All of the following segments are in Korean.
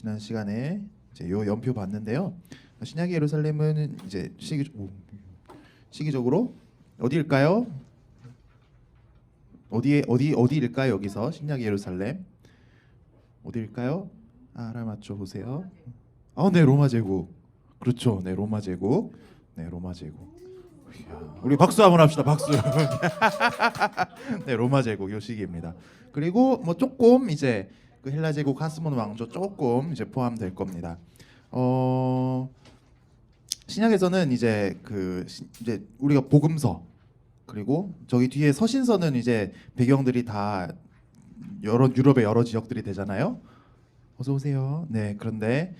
지난 시간에 이제 요 연표 봤는데요. 신약의 예루살렘은 이제 시기적으로 어디일까요? 어디일까요? 여기서 신약의 예루살렘 어디일까요? 알아맞혀 보세요. 네, 로마 제국. 그렇죠. 네, 로마 제국. 네, 로마 제국. 이야, 우리 박수 한번 합시다. 박수. 네, 로마 제국 요 시기입니다. 그리고 뭐 조금 이제 그 헬라 제국 하스몬 왕조 조금 이제 포함될 겁니다. 신약에서는 이제 이제 우리가 복음서 그리고 저기 뒤에 서신서는 이제 배경들이 다 여러 유럽의 여러 지역들이 되잖아요. 어서 오세요. 네, 그런데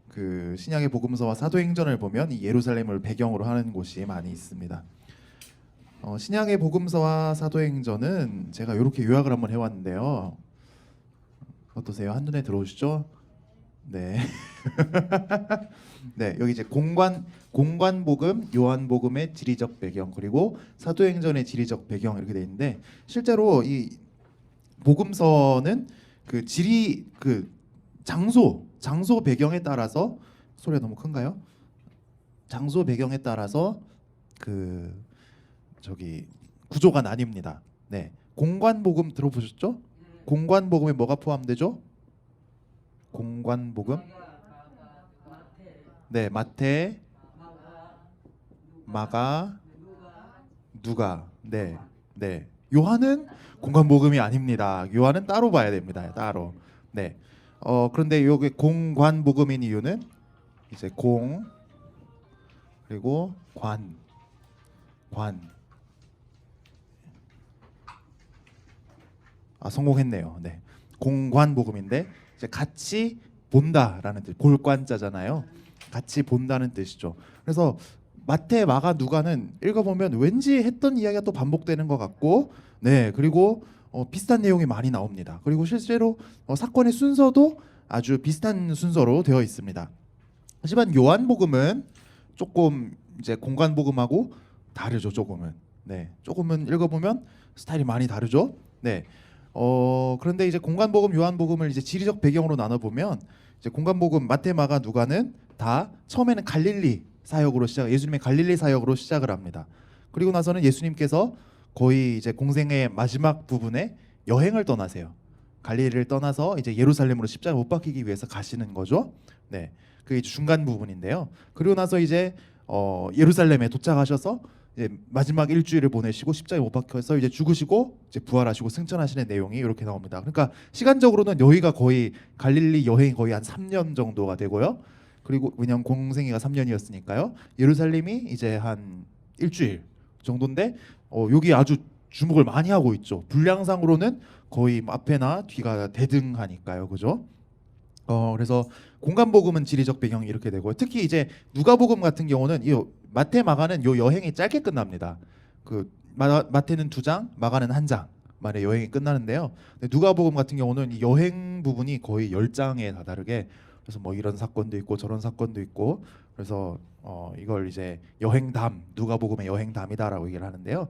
그 신약의 복음서와 사도행전을 보면 이 예루살렘을 배경으로 하는 곳이 많이 있습니다. 신약의 복음서와 사도행전은 제가 이렇게 요약을 한번 해왔는데요. 어떠세요? 한눈에 들어오시죠? 네. 네, 여기 이제 공관복음, 요한복음의 지리적 배경 그리고 사도행전의 지리적 배경 이렇게 돼 있는데 실제로 이 복음서는 그 장소 배경에 따라서 소리가 너무 큰가요? 장소 배경에 따라서 그 저기 구조가 나뉩니다. 네, 공관복음 들어보셨죠? 공관복음에 뭐가 포함되죠? 공관복음? 네, 마태, 마가, 누가. 네, 네. 요한은 공관복음이 아닙니다. 요한은 따로 봐야 됩니다. 따로. 네. 그런데 여기 공관복음인 이유는 이제 그리고 관. 성공했네요. 네. 공관복음인데 이제 같이 본다라는 뜻. 볼관자잖아요. 같이 본다는 뜻이죠. 그래서 마태, 마가, 누가는 읽어보면 왠지 했던 이야기가 또 반복되는 것 같고, 네, 그리고 비슷한 내용이 많이 나옵니다. 그리고 실제로 사건의 순서도 아주 비슷한 순서로 되어 있습니다. 하지만 요한복음은 조금 이제 공관복음하고 다르죠. 조금은. 네, 조금은 읽어보면 스타일이 많이 다르죠. 네. 그런데 이제 공관복음, 요한복음을 이제 지리적 배경으로 나눠 보면 이제 공관복음 마태, 마가, 누가는 다 처음에는 갈릴리 사역으로 예수님의 갈릴리 사역으로 시작을 합니다. 그리고 나서는 예수님께서 거의 이제 공생의 마지막 부분에 여행을 떠나세요. 갈릴리를 떠나서 이제 예루살렘으로 십자가 못 박히기 위해서 가시는 거죠. 네, 그게 중간 부분인데요. 그리고 나서 이제 예루살렘에 도착하셔서 이제 마지막 일주일을 보내시고 십자가에 못 박혀서 이제 죽으시고 이제 부활하시고 승천하시는 내용이 이렇게 나옵니다. 그러니까 시간적으로는 여기가 거의 갈릴리 여행이 거의 한 3년 정도가 되고요. 그리고 왜냐하면 공생애가 3년이었으니까요. 예루살렘이 이제 한 일주일 정도인데 여기 아주 주목을 많이 하고 있죠. 분량상으로는 거의 앞에나 뒤가 대등하니까요, 그죠? 그래서 공간복음은 지리적 배경이 이렇게 되고 특히 이제 누가복음 같은 경우는 이 마태, 마가는 요 여행이 짧게 끝납니다. 그 마태는 2장, 마가는 1장 만에 여행이 끝나는데요. 근데 누가복음 같은 경우는 이 여행 부분이 거의 10장에 다다르게 그래서 뭐 이런 사건도 있고 저런 사건도 있고 그래서 이걸 이제 여행담, 누가복음의 여행담이다라고 얘기를 하는데요.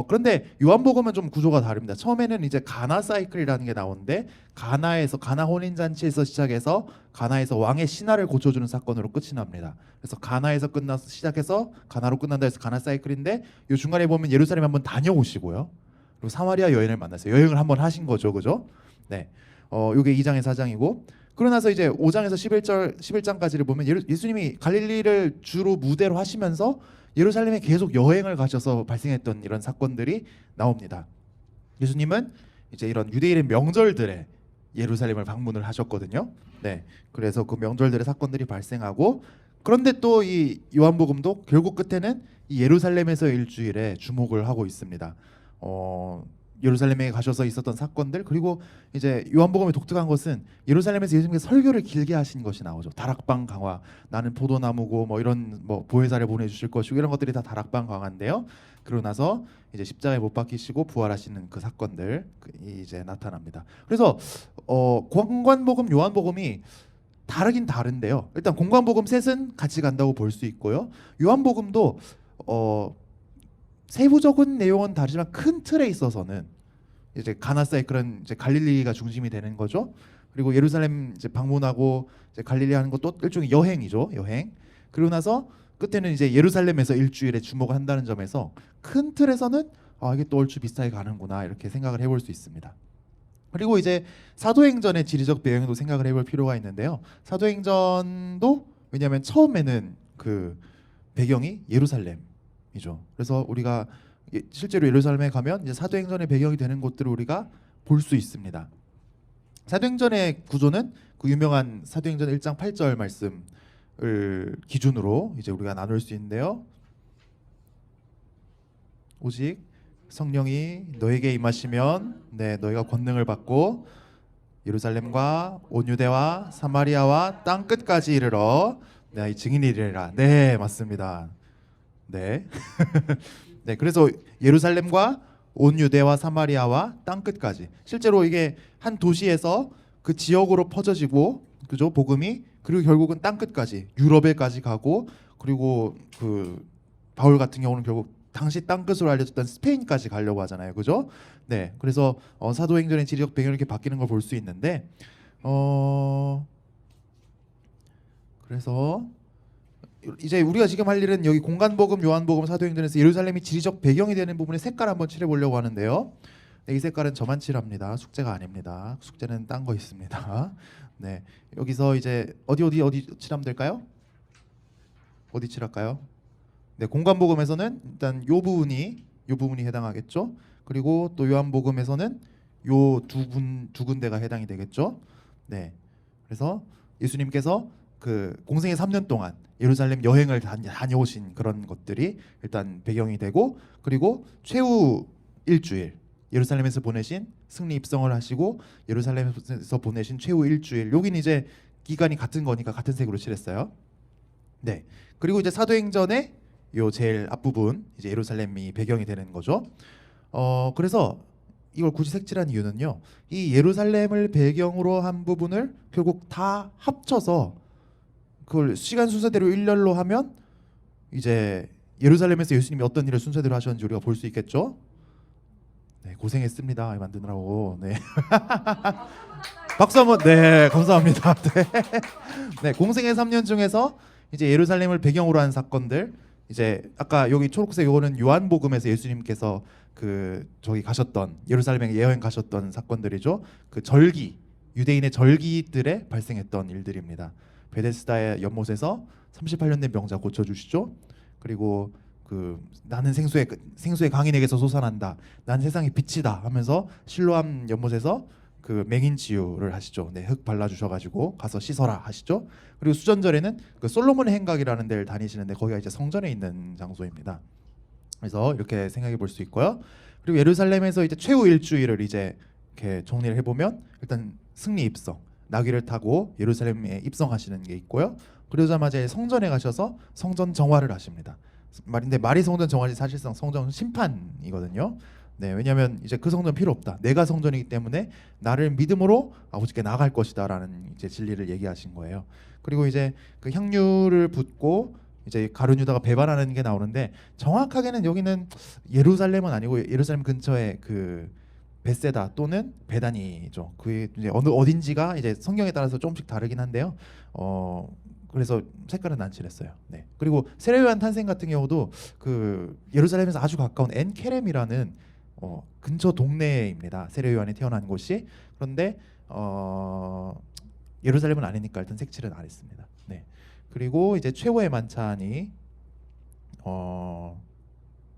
그런데 요한복음은 좀 구조가 다릅니다. 처음에는 이제 가나 사이클이라는 게 나오는데 가나 혼인 잔치에서 시작해서 가나에서 왕의 신하를 고쳐주는 사건으로 끝이 납니다. 그래서 가나에서 끝나서 시작해서 가나로 끝난다 해서 가나 사이클인데 요 중간에 보면 예루살렘 한번 다녀오시고요. 그리고 사마리아 여인을 만났어요. 여행을 한번 하신 거죠, 그죠? 네, 요게 2장에서 4장이고 그러고 나서 이제 5장에서 11장까지를 보면 예수님이 갈릴리를 주로 무대로 하시면서 예루살렘에 계속 여행을 가셔서 발생했던 이런 사건들이 나옵니다. 예수님은 이제 이런 유대인의 명절들에 예루살렘을 방문을 하셨거든요. 네, 그래서 그 명절들의 사건들이 발생하고 그런데 또 이 요한복음도 결국 끝에는 이 예루살렘에서 일주일에 주목을 하고 있습니다. 예루살렘에 가셔서 있었던 사건들 그리고 이제 요한복음의 독특한 것은 예루살렘에서 예수님께서 설교를 길게 하신 것이 나오죠. 다락방 강화, 나는 포도나무고 뭐 이런 뭐 보혜사를 보내주실 것이고 이런 것들이 다 다락방 강화인데요. 그러고 나서 이제 십자가에 못 박히시고 부활하시는 그 사건들 이제 나타납니다. 그래서 공관복음, 요한복음이 다르긴 다른데요. 일단 공관복음 셋은 같이 간다고 볼 수 있고요. 요한복음도 세부적인 내용은 다르지만 큰 틀에 있어서는 이제 가나 사이클은 이제 갈릴리가 중심이 되는 거죠. 그리고 예루살렘 이제 방문하고 이제 갈릴리 하는 것도 일종의 여행이죠. 여행. 그리고 나서 끝에는 이제 예루살렘에서 일주일에 주목을 한다는 점에서 큰 틀에서는 이게 또 얼추 비슷하게 가는구나 이렇게 생각을 해볼 수 있습니다. 그리고 이제 사도행전의 지리적 배경도 생각을 해볼 필요가 있는데요. 사도행전도 왜냐하면 처음에는 그 배경이 예루살렘이죠. 그래서 우리가 실제로 예루살렘에 가면 이제 사도행전의 배경이 되는 곳들을 우리가 볼 수 있습니다. 사도행전의 구조는 그 유명한 사도행전 1장 8절 말씀을 기준으로 이제 우리가 나눌 수 있는데요. 오직 성령이 너에게 임하시면 너희가 권능을 받고 예루살렘과 온 유대와 사마리아와 땅 끝까지 이르러 이 증인이 되리라. 네, 맞습니다. 네. 네, 그래서 예루살렘과 온 유대와 사마리아와 땅 끝까지. 실제로 이게 한 도시에서 그 지역으로 퍼져지고 그죠? 복음이 그리고 결국은 땅 끝까지 유럽에까지 가고 그리고 그 바울 같은 경우는 결국 당시 땅 끝으로 알려졌던 스페인까지 가려고 하잖아요. 그죠? 네. 그래서 사도행전의 지리적 배경이 이렇게 바뀌는 걸 볼 수 있는데 그래서 이제 우리가 지금 할 일은 여기 공간복음, 요한복음, 사도행전에서 예루살렘이 지리적 배경이 되는 부분의 색깔 한번 칠해보려고 하는데요. 네, 이 색깔은 저만 칠합니다. 숙제가 아닙니다. 숙제는 딴 거 있습니다. 네, 여기서 이제 어디 칠하면 될까요? 어디 칠할까요? 네, 공간복음에서는 일단 요 부분이 해당하겠죠. 그리고 또 요한복음에서는 요 두 군데가 해당이 되겠죠. 네, 그래서 예수님께서 그 공생의 3년 동안 예루살렘 여행을 다녀오신 그런 것들이 일단 배경이 되고 그리고 최후 일주일 예루살렘에서 보내신 승리 입성을 하시고 예루살렘에서 보내신 최후 일주일 여긴 이제 기간이 같은 거니까 같은 색으로 칠했어요. 네. 그리고 이제 사도행전의 요 제일 앞부분 이제 예루살렘이 배경이 되는 거죠. 그래서 이걸 굳이 색칠한 이유는요. 이 예루살렘을 배경으로 한 부분을 결국 다 합쳐서 그걸 시간 순서대로 일렬로 하면 이제 예루살렘에서 예수님이 어떤 일을 순서대로 하셨는지 우리가 볼 수 있겠죠. 네, 고생했습니다. 만드느라고. 네. 박수 한번. 네, 감사합니다. 네. 네, 공생의 3년 중에서 이제 예루살렘을 배경으로 한 사건들 이제 아까 여기 초록색 요거는 요한복음에서 예수님께서 그 저기 가셨던 예루살렘에 여행 가셨던 사건들이죠. 그 절기 유대인의 절기들에 발생했던 일들입니다. 베데스다의 연못에서 38년 된 병자 고쳐주시죠. 그리고 그 나는 생수의 강인에게서 솟아난다. 난 세상의 빛이다 하면서 실로암 연못에서 그 맹인 치유를 하시죠. 네, 흙 발라주셔가지고 가서 씻어라 하시죠. 그리고 수전절에는 그 솔로몬의 행각이라는 데를 다니시는데 거기가 이제 성전에 있는 장소입니다. 그래서 이렇게 생각해 볼 수 있고요. 그리고 예루살렘에서 이제 최후 일주일을 이제 이렇게 정리를 해보면 일단 승리 입성, 나귀를 타고 예루살렘에 입성하시는 게 있고요. 그러자마자 성전에 가셔서 성전 정화를 하십니다. 말인데 말이 성전 정화지 사실상 성전 심판이거든요. 네, 왜냐하면 이제 그 성전 필요 없다. 내가 성전이기 때문에 나를 믿음으로 아버지께 나갈 것이다라는 이제 진리를 얘기하신 거예요. 그리고 이제 그 향유를 붓고 이제 가룟 유다가 배반하는 게 나오는데 정확하게는 여기는 예루살렘은 아니고 예루살렘 근처에 그 베세다 또는 베다니죠. 그 이제 어딘지가 이제 성경에 따라서 조금씩 다르긴 한데요. 그래서 색깔은 안 칠했어요. 네. 그리고 세례요한 탄생 같은 경우도 그 예루살렘에서 아주 가까운 엔케렘이라는 근처 동네입니다. 세례요한이 태어난 곳이. 그런데 예루살렘은 아니니까 일단 색칠은 안 했습니다. 네. 그리고 이제 최후의 만찬이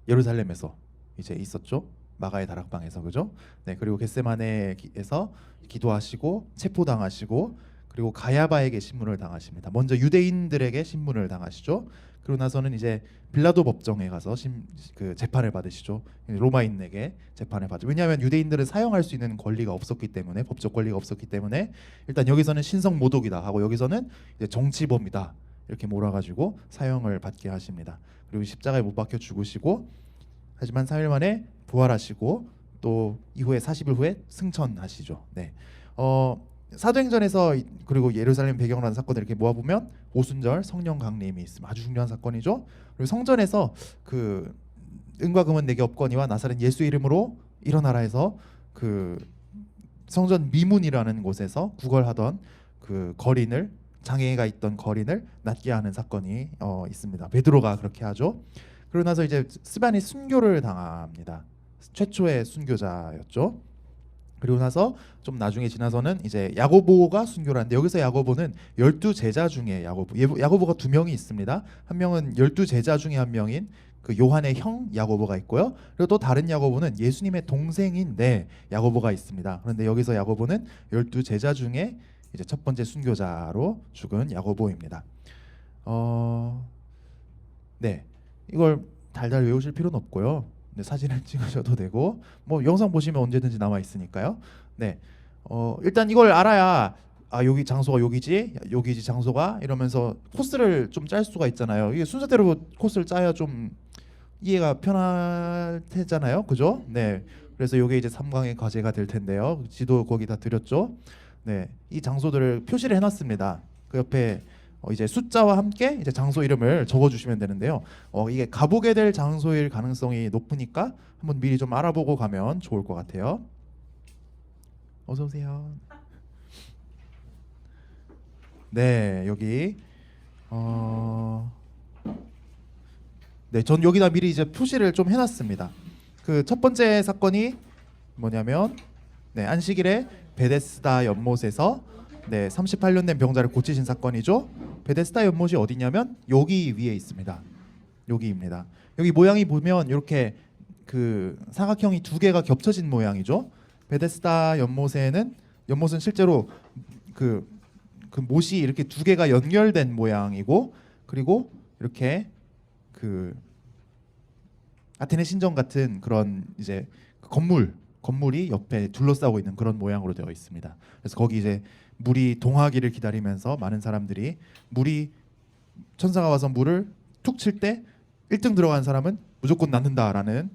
예루살렘에서 이제 있었죠. 마가의 다락방에서 그죠? 네. 그리고 겟세마네에서 기도하시고 체포당하시고 그리고 가야바에게 신문을 당하십니다. 먼저 유대인들에게 신문을 당하시죠. 그러고 나서는 이제 빌라도 법정에 가서 그 재판을 받으시죠. 로마인에게 재판을 받죠. 왜냐하면 유대인들은 사용할 수 있는 권리가 없었기 때문에 법적 권리가 없었기 때문에 일단 여기서는 신성 모독이다 하고 여기서는 이제 정치범이다 이렇게 몰아가지고 사형을 받게 하십니다. 그리고 십자가에 못 박혀 죽으시고 하지만 3일 만에 부활하시고 또 이후에 40일 후에 승천하시죠. 네. 사도행전에서 그리고 예루살렘 배경으로 하는 사건을 이렇게 모아보면 오순절 성령 강림이 있으면 아주 중요한 사건이죠. 그리고 성전에서 그 은과 금은 내게 없거니와 나사렛 예수 이름으로 일어나라 해서 그 성전 미문이라는 곳에서 구걸하던 그 거린을 장애가 있던 거린을 낫게 하는 사건이 있습니다. 베드로가 그렇게 하죠. 그러고 나서 이제 스반이 순교를 당합니다. 최초의 순교자였죠. 그리고 나서 좀 나중에 지나서는 이제 야고보가 순교를 하는데 여기서 야고보는 12제자 중에 야고보가 두 명이 있습니다. 한 명은 12제자 중에 한 명인 그 요한의 형 야고보가 있고요. 그리고 또 다른 야고보는 예수님의 동생인데 야고보가 있습니다. 그런데 여기서 야고보는 12제자 중에 이제 첫 번째 순교자로 죽은 야고보입니다. 네, 이걸 달달 외우실 필요는 없고요. 네, 사진을 찍으셔도 되고 뭐 영상 보시면 언제든지 남아 있으니까요. 네, 일단 이걸 알아야 여기 장소가 여기지 장소가 이러면서 코스를 좀 짤 수가 있잖아요. 이게 순서대로 코스를 짜야 좀 이해가 편할 테잖아요, 그죠? 네, 그래서 이게 이제 3강의 과제가 될 텐데요. 지도 거기 다 드렸죠. 네, 이 장소들을 표시를 해놨습니다. 그 옆에 이제 숫자와 함께 이제 장소 이름을 적어주시면 되는데요. 이게 가보게 될 장소일 가능성이 높으니까 한번 미리 좀 알아보고 가면 좋을 것 같아요. 어서 오세요. 네, 여기 네, 전 여기다 미리 이제 표시를 좀 해놨습니다. 그 첫 번째 사건이 뭐냐면 네, 안식일에 베데스다 연못에서 네, 38년 된 병자를 고치신 사건이죠. 베데스다 연못이 어디냐면 여기 위에 있습니다. 여기입니다. 여기 모양이 보면 이렇게 그 사각형이 두 개가 겹쳐진 모양이죠. 베데스다 연못은 실제로 그 못이 이렇게 두 개가 연결된 모양이고 그리고 이렇게 그 아테네 신전 같은 그런 이제 건물이 옆에 둘러싸고 있는 그런 모양으로 되어 있습니다. 그래서 거기 이제 물이 동하기를 기다리면서 많은 사람들이 천사가 와서 물을 툭 칠 때 1등 들어간 사람은 무조건 낫는다라는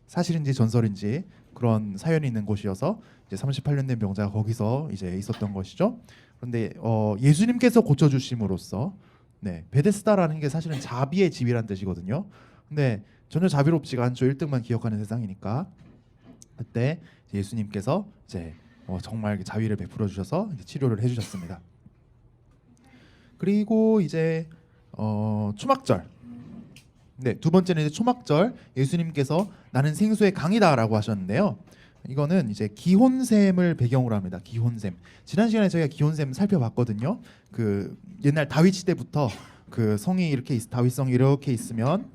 사실인지 전설인지 그런 사연이 있는 곳이어서 이제 38년 된 병자가 거기서 이제 있었던 것이죠. 그런데 예수님께서 고쳐주심으로써 네, 베데스다라는 게 사실은 자비의 집이란 뜻이거든요. 근데 전혀 자비롭지가 않죠. 1등만 기억하는 세상이니까. 그때 예수님께서 이제 정말 자비를 베풀어 주셔서 치료를 해주셨습니다. 그리고 이제 초막절. 네, 두 번째는 이제 초막절. 예수님께서 나는 생수의 강이다라고 하셨는데요. 이거는 이제 기혼샘을 배경으로 합니다. 기혼샘. 지난 시간에 저희가 기혼샘 살펴봤거든요. 그 옛날 다윗 시대부터 그 성이 이렇게 다윗성이 이렇게 있으면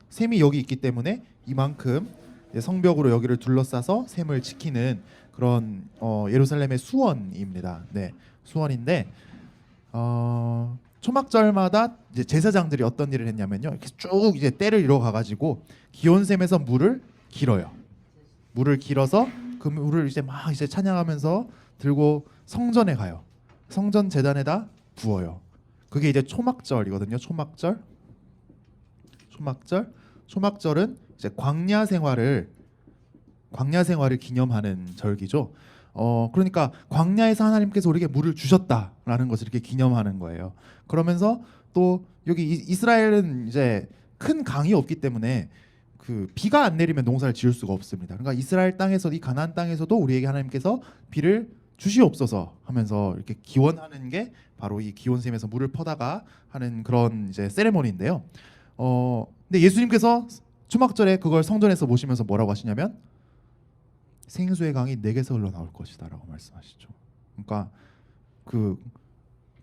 샘이 여기 있기 때문에 이만큼 성벽으로 여기를 둘러싸서 샘을 지키는 그런 예루살렘의 수원입니다. 네, 수원인데 초막절마다 이제 제사장들이 어떤 일을 했냐면요, 이렇게 쭉 이제 때를 이뤄 가가지고 기온샘에서 물을 길어요. 물을 길어서 그 물을 이제 막 이제 찬양하면서 들고 성전에 가요. 성전 제단에다 부어요. 그게 이제 초막절이거든요. 초막절은 이제 광야 생활을 기념하는 절기죠. 그러니까 광야에서 하나님께서 우리에게 물을 주셨다라는 것을 이렇게 기념하는 거예요. 그러면서 또 여기 이스라엘은 이제 큰 강이 없기 때문에 그 비가 안 내리면 농사를 지을 수가 없습니다. 그러니까 이스라엘 땅에서 이 가나안 땅에서도 우리에게 하나님께서 비를 주시옵소서 하면서 이렇게 기원하는 게 바로 이 기원샘에서 물을 퍼다가 하는 그런 이제 세레모니인데요. 근데 예수님께서 초막절에 그걸 성전에서 보시면서 뭐라고 하시냐면 생수의 강이 내게서 흘러나올 것이다라고 말씀하시죠. 그러니까 그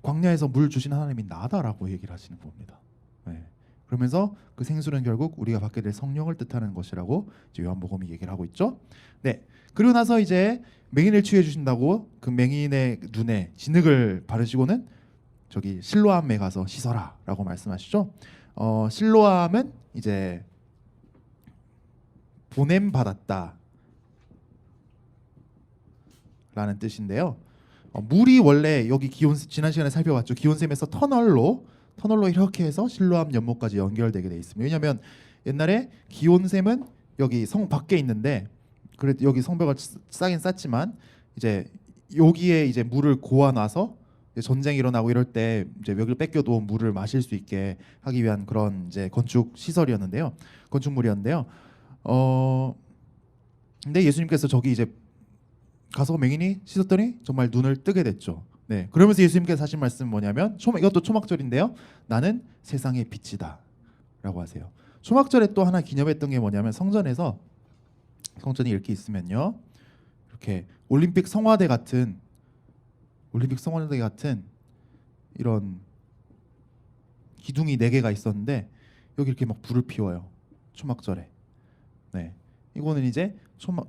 광야에서 물 주신 하나님이 나다라고 얘기를 하시는 겁니다. 네. 그러면서 그 생수는 결국 우리가 받게 될 성령을 뜻하는 것이라고 이제 요한복음이 얘기를 하고 있죠. 네. 그리고 나서 이제 맹인을 치유해 주신다고 그 맹인의 눈에 진흙을 바르시고는 저기 실로암에 가서 씻어라라고 말씀하시죠. 실로암은 이제 보냄 받았다 라는 뜻인데요. 물이 원래 여기 지난 시간에 살펴봤죠. 기온샘에서 터널로 이렇게 해서 실로암 연못까지 연결되게 돼 있습니다. 왜냐하면 옛날에 기온샘은 여기 성 밖에 있는데 그래도 여기 성벽을 싸긴 쌌지만 이제 여기에 이제 물을 고아놔서 전쟁이 일어나고 이럴 때 이제 여기를 뺏겨도 물을 마실 수 있게 하기 위한 그런 이제 건축물이었는데요. 근데 예수님께서 저기 이제 가서 맹인이 씻었더니 정말 눈을 뜨게 됐죠. 네, 그러면서 예수님께서 하신 말씀은 뭐냐면 이것도 초막절인데요. 나는 세상의 빛이다라고 하세요. 초막절에 또 하나 기념했던 게 뭐냐면 성전이 이렇게 있으면요, 이렇게 올림픽 성화대 같은 이런 기둥이 4개가 있었는데 여기 이렇게 막 불을 피워요. 초막절에. 네, 이거는 이제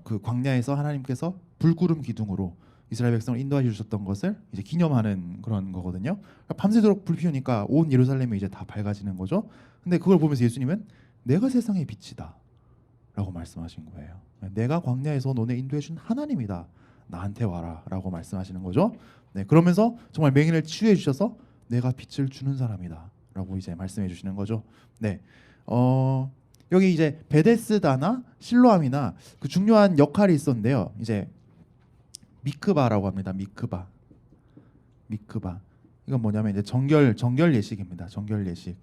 그 광야에서 하나님께서 불구름 기둥으로 이스라엘 백성을 인도해 주셨던 것을 이제 기념하는 그런 거거든요. 밤새도록 불 피우니까 온 예루살렘이 이제 다 밝아지는 거죠. 근데 그걸 보면서 예수님은 내가 세상의 빛이다라고 말씀하신 거예요. 내가 광야에서 너네 인도해 준 하나님이다. 나한테 와라라고 말씀하시는 거죠. 네, 그러면서 정말 맹인을 치유해 주셔서 내가 빛을 주는 사람이다라고 이제 말씀해 주시는 거죠. 네, 여기 이제 베데스다나 실로암이나 그 중요한 역할이 있었는데요. 이제 미크바라고 합니다. 미크바. 이건 뭐냐면 이제 정결 예식입니다. 정결 예식.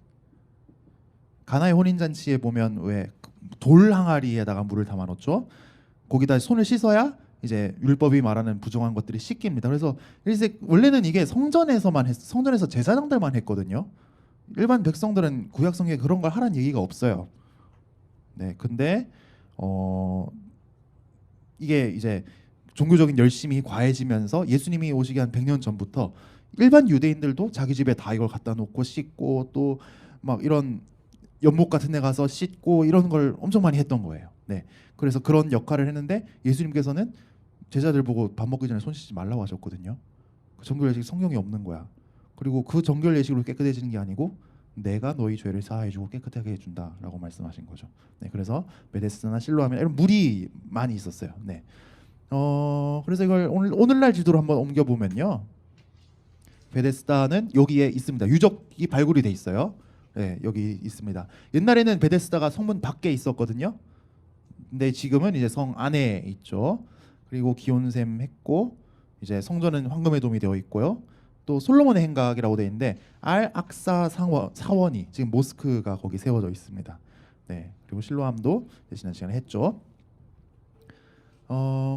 가나의 혼인 잔치에 보면 왜 돌 항아리에다가 물을 담아 놓죠. 거기다 손을 씻어야 이제 율법이 말하는 부정한 것들이 씻깁니다. 그래서 원래는 이게 성전에서 제사장들만 했거든요. 일반 백성들은 구약 성경에 그런 걸 하라는 얘기가 없어요. 네, 근데 이게 이제 종교적인 열심이 과해지면서 예수님이 오시기 한 100년 전부터 일반 유대인들도 자기 집에 다 이걸 갖다 놓고 씻고 또 막 이런 연못 같은 데 가서 씻고 이런 걸 엄청 많이 했던 거예요. 네, 그래서 그런 역할을 했는데 예수님께서는 제자들 보고 밥 먹기 전에 손 씻지 말라고 하셨거든요. 그 정결 예식 성경에 없는 거야. 그리고 그 정결 예식으로 깨끗해지는 게 아니고 내가 너희 죄를 사해주고 깨끗하게 해준다라고 말씀하신 거죠. 네, 그래서 베데스다나 실로암이나 이런 물이 많이 있었어요. 네, 그래서 이걸 오늘날 지도로 한번 옮겨 보면요, 베데스다는 여기에 있습니다. 유적이 발굴이 돼 있어요. 네, 여기 있습니다. 옛날에는 베데스다가 성문 밖에 있었거든요. 근데 지금은 이제 성 안에 있죠. 그리고 기온샘 했고 이제 성전은 황금의 돔이 되어 있고요. 또 솔로몬의 행각이라고 되어 있는데 알 악사 사원이 지금 모스크가 거기 세워져 있습니다. 네, 그리고 실로암도 지난 시간에 했죠.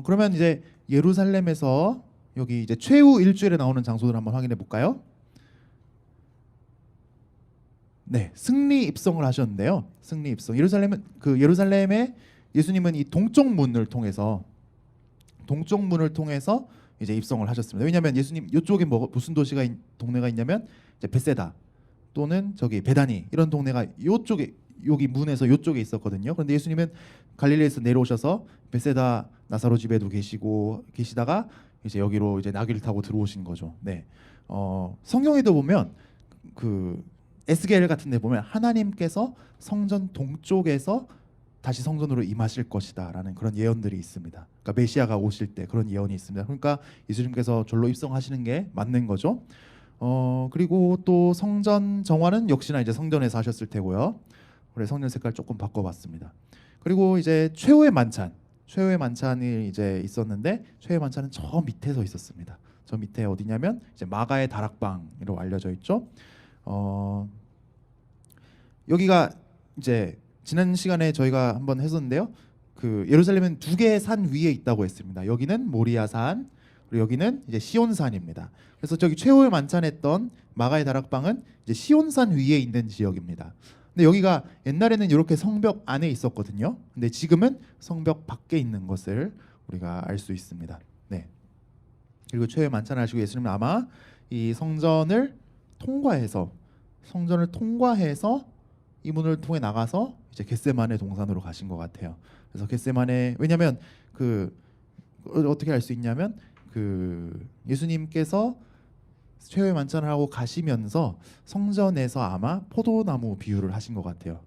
그러면 이제 예루살렘에서 여기 이제 최후 일주일에 나오는 장소들 한번 확인해 볼까요? 네, 승리 입성을 하셨는데요. 승리 입성. 예루살렘에 예수님은 이 동쪽 문을 통해서 이제 입성을 하셨습니다. 왜냐하면 예수님 이쪽에 무슨 동네가 있냐면 이제 베세다 또는 저기 베다니 이런 동네가 요쪽에 여기 문에서 요쪽에 있었거든요. 그런데 예수님은 갈릴리에서 내려오셔서 베세다 나사로 집에도 계시다가 이제 여기로 이제 나귀를 타고 들어오신 거죠. 네, 성경에도 보면 그 에스겔 같은 데 보면 하나님께서 성전 동쪽에서 다시 성전으로 임하실 것이다라는 그런 예언들이 있습니다. 그러니까 메시아가 오실 때 그런 예언이 있습니다. 그러니까 예수님께서 절로 입성하시는 게 맞는 거죠. 그리고 또 성전 정화는 역시나 이제 성전에서 하셨을 테고요. 그래서 성전 색깔 조금 바꿔봤습니다. 그리고 이제 최후의 만찬이 이제 있었는데 최후의 만찬은 저 밑에서 있었습니다. 저 밑에 어디냐면 이제 마가의 다락방으로 알려져 있죠. 여기가 이제 지난 시간에 저희가 한번 했었는데요. 그 예루살렘은 2개의 산 위에 있다고 했습니다. 여기는 모리아산, 그리고 여기는 이제 시온산입니다. 그래서 저기 최후의 만찬했던 마가의 다락방은 이제 시온산 위에 있는 지역입니다. 근데 여기가 옛날에는 이렇게 성벽 안에 있었거든요. 근데 지금은 성벽 밖에 있는 것을 우리가 알 수 있습니다. 네. 그리고 최후의 만찬을 하시고 예수님은 아마 이 성전을 통과해서 이 문을 통해 나가서 이제 겟세마네 동산으로 가신 것 같아요. 그래서 겟세마네, 왜냐하면 그 어떻게 알 수 있냐면 그 예수님께서 최후의 만찬을 하고 가시면서 성전에서 아마 포도나무 비유를 하신 것 같아요.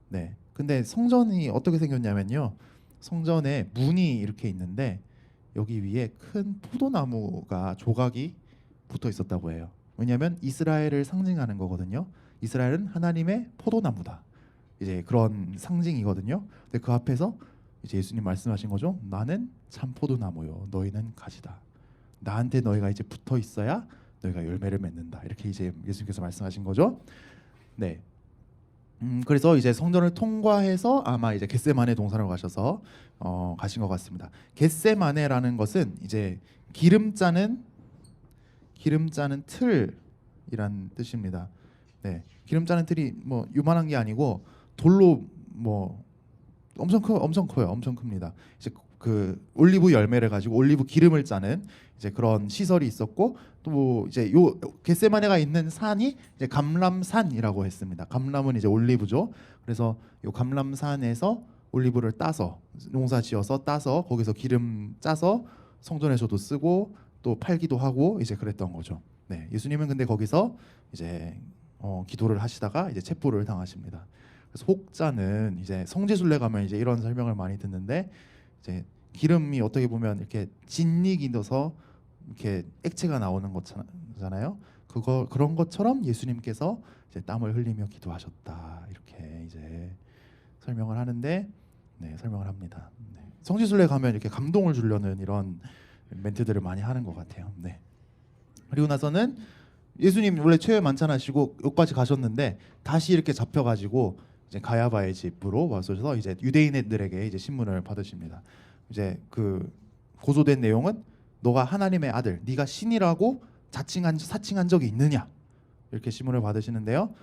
네. 근데 성전이 어떻게 생겼냐면요, 성전에 문이 이렇게 있는데 여기 위에 큰 포도나무가 조각이 붙어 있었다고 해요. 왜냐하면 이스라엘을 상징하는 거거든요. 이스라엘은 하나님의 포도나무다. 이제 그런 상징이거든요. 근데 그 앞에서 이제 예수님 말씀하신 거죠. 나는 참 포도나무요, 너희는 가지다. 나한테 너희가 이제 붙어 있어야 너희가 열매를 맺는다. 이렇게 이제 예수님께서 말씀하신 거죠. 네. 그래서 이제 성전을 통과해서 아마 이제 겟세마네 동산으로 가셔서 가신 것 같습니다. 겟세마네라는 것은 이제 기름 짜는 틀이란 뜻입니다. 네, 기름 짜는 틀이 뭐 요만한 게 아니고 돌로 뭐 엄청 커요. 엄청 큽니다. 이제 그 올리브 열매를 가지고 올리브 기름을 짜는 이제 그런 시설이 있었고 또 이제 요 겟세마네가 있는 산이 이제 감람산이라고 했습니다. 감람은 이제 올리브죠. 그래서 요 감람산에서 올리브를 따서 농사지어서 따서 거기서 기름 짜서 성전에서도 쓰고 또 팔기도 하고 이제 그랬던 거죠. 네, 예수님은 근데 거기서 이제 기도를 하시다가 이제 체포를 당하십니다. 그래서 혹자는 이제 성지순례 가면 이제 이런 설명을 많이 듣는데 이제 기름이 어떻게 보면 이렇게 진액이 넣어서 이렇게 액체가 나오는 거잖아요. 그런 것처럼 예수님께서 이제 땀을 흘리며 기도하셨다 이렇게 이제 설명을 하는데 네, 설명을 합니다. 네. 성지순례 가면 이렇게 감동을 주려는 이런 멘트들을 많이 하는 것 같아요. 네. 그리고 나서는 예수님 원래 최후의 만찬하시고 여기까지 가셨는데 다시 이렇게 잡혀가지고 이제 가야바의 집으로 와서 이제 유대인들에게 이제 신문을 받으십니다. 이제 그 고소된 내용은 너가 하나님의 아들, 네가 신이라고 사칭한 적이 있느냐 이렇게 신문을 받으시는데요.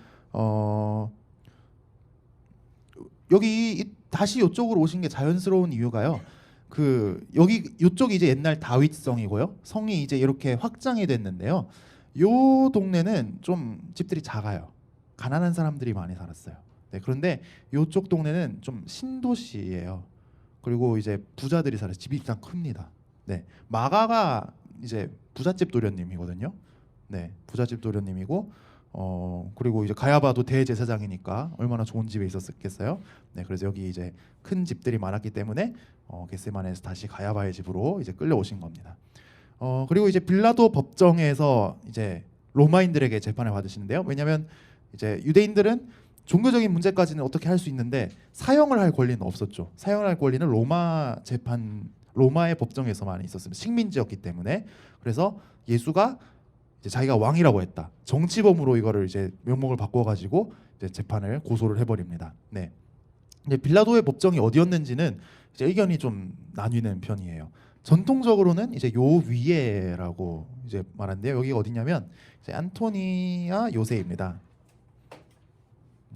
여기 다시 이쪽으로 오신 게 자연스러운 이유가요. 그 여기 이쪽이 이제 옛날 다윗성이고요. 성이 이제 이렇게 확장이 됐는데요. 요 동네는 좀 집들이 작아요. 가난한 사람들이 많이 살았어요. 네, 그런데 이쪽 동네는 좀 신도시예요. 그리고 이제 부자들이 살아서 집이 일단 큽니다. 네, 마가가 이제 부잣집 도련님이거든요. 네, 부잣집 도련님이고 그리고 이제 가야바도 대제사장이니까 얼마나 좋은 집에 있었겠어요. 네, 그래서 여기 이제 큰 집들이 많았기 때문에 겟세마네에서 다시 가야바의 집으로 이제 끌려오신 겁니다. 그리고 이제 빌라도 법정에서 이제 로마인들에게 재판을 받으시는데요. 왜냐하면 이제 유대인들은 종교적인 문제까지는 어떻게 할 수 있는데 사형을 할 권리는 없었죠. 사형을 할 권리는 로마의 법정에서만 있었습니다. 식민지였기 때문에. 그래서 예수가 이제 자기가 왕이라고 했다. 정치범으로 이거를 이제 명목을 바꿔가지고 이제 재판을 고소를 해버립니다. 네. 이제 빌라도의 법정이 어디였는지는 이제 의견이 좀 나뉘는 편이에요. 전통적으로는 이제 요 위에라고 이제 말하는데요. 여기가 어디냐면 이제 안토니아 요새입니다.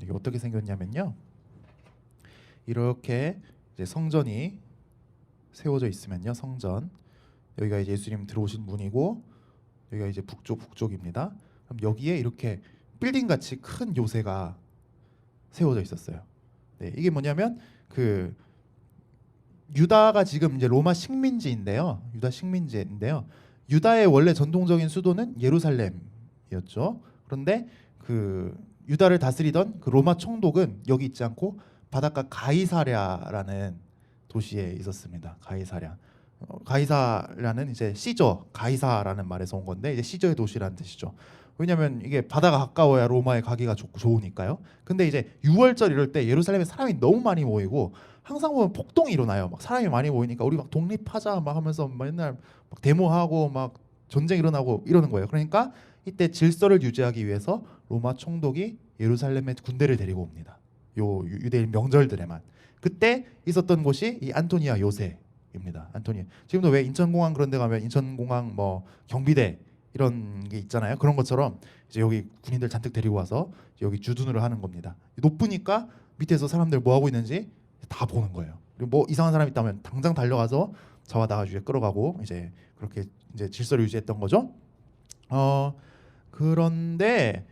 이게 어떻게 생겼냐면요. 이렇게 이제 성전이 세워져 있으면요. 성전 여기가 이제 예수님 들어오신 문이고 여기가 이제 북쪽입니다. 그럼 여기에 이렇게 빌딩 같이 큰 요새가 세워져 있었어요. 네, 이게 뭐냐면 그 유다가 지금 이제 로마 식민지인데요. 유다의 원래 전통적인 수도는 예루살렘이었죠. 그런데 그 유다를 다스리던 그 로마 총독은 여기 있지 않고 바닷가 가이사랴라는 도시에 있었습니다. 가이사랴는 이제 시저 가이사라는 말에서 온 건데 이제 시저의 도시라는 뜻이죠. 왜냐하면 이게 바다가 가까워야 로마에 가기가 좋으니까요. 근데 이제 6월절 이럴 때 예루살렘에 사람이 너무 많이 모이고 항상 보면 폭동이 일어나요. 막 사람이 많이 모이니까 우리 막 독립하자 막 하면서 맨날 막 데모하고 막 전쟁 일어나고 이러는 거예요. 그러니까 이때 질서를 유지하기 위해서 로마 총독이 예루살렘에 군대를 데리고 옵니다. 요 유대인 명절들에만. 그때 있었던 곳이 이 안토니아 요새입니다. 안토니아. 지금도 왜 인천공항 그런 데 가면 인천공항 뭐 경비대 이런 게 있잖아요. 그런 것처럼 이제 여기 군인들 잔뜩 데리고 와서 여기 주둔을 하는 겁니다. 높으니까 밑에서 사람들 뭐 하고 있는지 다 보는 거예요. 그리고 뭐 이상한 사람 있다면 당장 달려가서 저와 나가주에 끌어가고 이제 그렇게 이제 질서를 유지했던 거죠. 그런데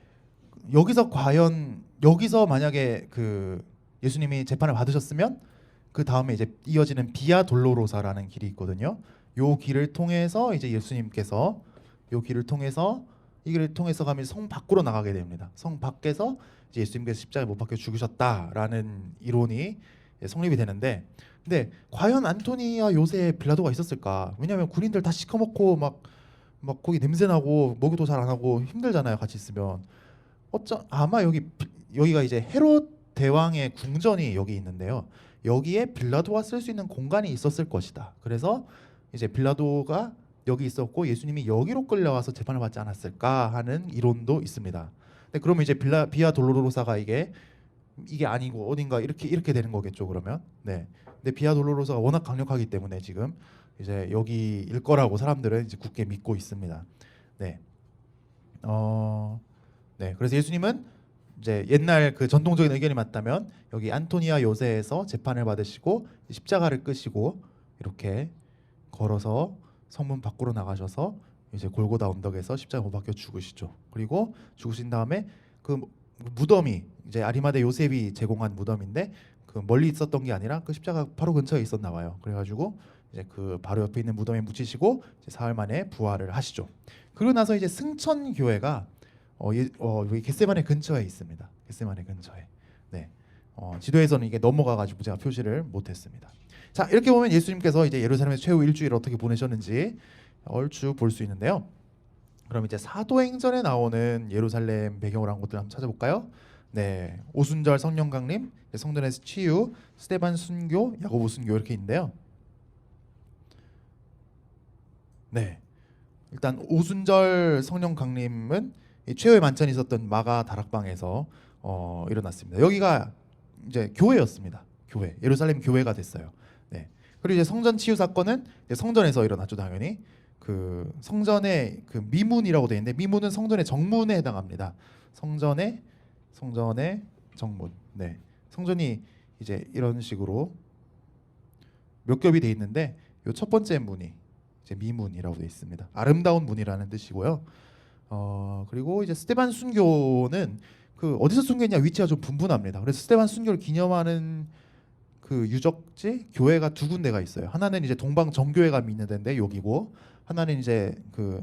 여기서 만약에 그 예수님이 재판을 받으셨으면 그 다음에 이제 이어지는 비아 돌로로사라는 길이 있거든요. 요 길을 통해서 이제 예수님께서 이 길을 통해서 가면 성 밖으로 나가게 됩니다. 성 밖에서 이제 예수님께서 십자가에 못 박혀 죽으셨다라는 이론이 성립이 되는데, 근데 과연 안토니아 요새에 빌라도가 있었을까? 왜냐하면 군인들 다 시커멓고 막 거기 냄새 나고 목욕도 잘 안 하고 힘들잖아요. 같이 있으면. 아마 여기가 이제 헤롯 대왕의 궁전이 여기 있는데요. 여기에 빌라도가 쓸 수 있는 공간이 있었을 것이다. 그래서 이제 빌라도가 여기 있었고 예수님이 여기로 끌려와서 재판을 받지 않았을까 하는 이론도 있습니다. 근데 그러면 이제 비아 돌로로사가 이게 이게 아니고 어딘가 이렇게 되는 거겠죠 그러면. 네. 근데 비아 돌로로사가 워낙 강력하기 때문에 지금 이제 여기일 거라고 사람들은 이제 굳게 믿고 있습니다. 네. 네. 그래서 예수님은 이제 옛날 그 전통적인 의견이 맞다면 여기 안토니아 요새에서 재판을 받으시고 십자가를 끄시고 이렇게 걸어서 성문 밖으로 나가셔서 이제 골고다 언덕에서 십자가 못 박혀 죽으시죠. 그리고 죽으신 다음에 그 무덤이 이제 아리마대 요셉이 제공한 무덤인데 그 멀리 있었던 게 아니라 그 십자가 바로 근처에 있었나 봐요. 그래가지고 이제 그 바로 옆에 있는 무덤에 묻히시고 이제 사흘 만에 부활을 하시죠. 그러고 나서 이제 승천 교회가 여기 겟세마네 근처에 있습니다. 겟세마네 근처에. 네. 지도에서는 이게 넘어가가지고 제가 표시를 못했습니다. 자, 이렇게 보면 예수님께서 이제 예루살렘에서 최후 일주일을 어떻게 보내셨는지 얼추 볼 수 있는데요. 그럼 이제 사도행전에 나오는 예루살렘 배경으로 한 곳들 한번 찾아볼까요? 네, 오순절 성령 강림, 성전에서 치유, 스데반 순교, 야고보 순교 이렇게 있는데요. 네, 일단 오순절 성령 강림은 이 최후의 만찬이 있었던 마가 다락방에서 일어났습니다. 여기가 이제 교회였습니다. 교회, 예루살렘 교회가 됐어요. 네, 그리고 이제 성전 치유 사건은 이제 성전에서 일어났죠, 당연히. 그 성전의 그 미문이라고 되어 있는데 미문은 성전의 정문에 해당합니다. 성전의 정문. 네, 성전이 이제 이런 식으로 몇 겹이 되어 있는데 요 첫 번째 문이 이제 미문이라고 되어 있습니다. 아름다운 문이라는 뜻이고요. 그리고 이제 스데반 순교는 그 어디서 순교했냐 위치가 좀 분분합니다. 그래서 스데반 순교를 기념하는 그 유적지 교회가 두 군데가 있어요. 하나는 이제 동방 정교회가 믿는 데인데 여기고 하나는 이제 그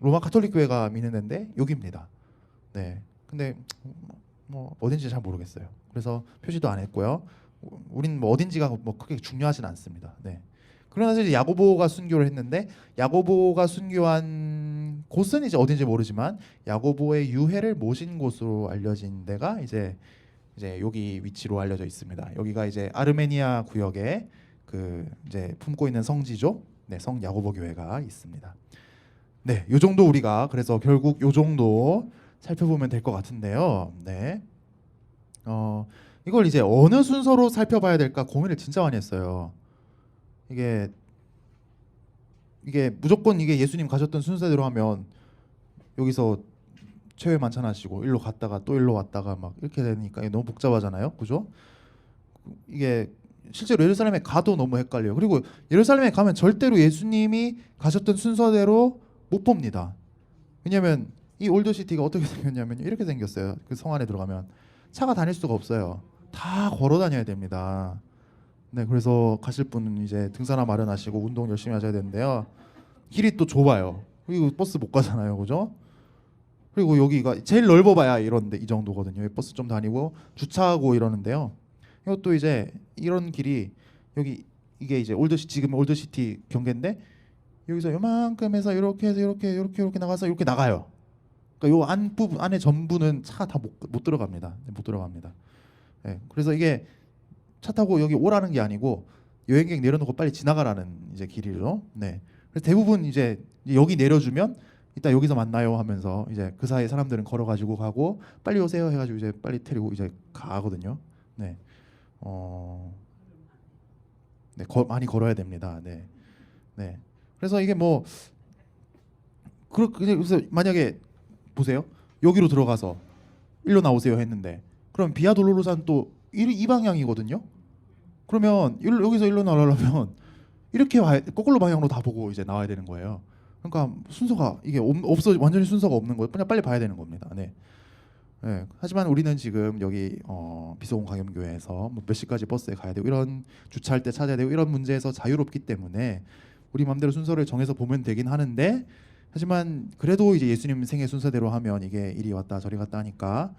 로마 카톨릭 교회가 믿는 데인데 여기입니다. 네. 근데 뭐 어딘지 잘 모르겠어요. 그래서 표시도 안 했고요. 우린 뭐 어딘지가 뭐 크게 중요하진 않습니다. 네. 그러나 이제 야고보가 순교를 했는데 야고보가 순교한 곳은 이제 어딘지 모르지만 야고보의 유해를 모신 곳으로 알려진 데가 이제 여기 위치로 알려져 있습니다. 여기가 이제 아르메니아 구역에 그 이제 품고 있는 성지죠. 네, 성 야고보 교회가 있습니다. 네, 요 정도 우리가 그래서 결국 요 정도 살펴보면 될 것 같은데요. 네, 이걸 이제 어느 순서로 살펴봐야 될까 고민을 진짜 많이 했어요. 이게 무조건 이게 예수님 가셨던 순서대로 하면 여기서 최후의 만찬 하시고 일로 갔다가 또 일로 왔다가 막 이렇게 되니까 이게 너무 복잡하잖아요. 그죠? 이게 실제로 예루살렘에 가도 너무 헷갈려요. 그리고 예루살렘에 가면 절대로 예수님이 가셨던 순서대로 못 봅니다. 왜냐하면 이 올드시티가 어떻게 생겼냐면 이렇게 생겼어요. 그 성 안에 들어가면 차가 다닐 수가 없어요. 다 걸어 다녀야 됩니다. 네, 그래서 가실 분은 이제 등산화 마련하시고 운동 열심히 하셔야 되는데요. 길이 또 좁아요. 그리고 버스 못 가잖아요, 그죠? 그리고 여기가 제일 넓어봐야 이런데 이 정도거든요. 버스 좀 다니고 주차하고 이러는데요. 이것도 이제 이런 길이 여기 이게 이제 지금 올드시티 경계인데 여기서 요만큼 해서 이렇게 해서 이렇게 나가서 이렇게 나가요. 그러니까 요 안 부분 안에 전부는 차 다 못 들어갑니다. 못 들어갑니다. 네, 그래서 이게 차 타고 여기 오라는 게 아니고 여행객 내려놓고 빨리 지나가라는 이제 길이죠. 네. 그래서 대부분 이제 여기 내려주면 이따 여기서 만나요 하면서 이제 그 사이에 사람들은 걸어가지고 가고 빨리 오세요 해가지고 이제 빨리 데리고 이제 가거든요. 네. 네, 많이 걸어야 됩니다. 네. 네. 그래서 이게 뭐 그래서 만약에 보세요. 여기로 들어가서 일로 나오세요 했는데 그럼 비아 돌로로산 또 이 방향이거든요. 그러면 여기서 일로 나오려면 이렇게 거꾸로 방향으로 다 보고 이제 나와야 되는 거예요. 그러니까 순서가 이게 없어 완전히 순서가 없는 거예요. 그냥 빨리 봐야 되는 겁니다. 네. 네. 하지만 우리는 지금 여기 비서공 강염교회에서 뭐몇 시까지 버스에 가야 되고 이런 주차할 때 찾아야 되고 이런 문제에서 자유롭기 때문에 우리 마음대로 순서를 정해서 보면 되긴 하는데 하지만 그래도 이제 예수님 생애 순서대로 하면 이게 이리 왔다 저리 갔다 하니까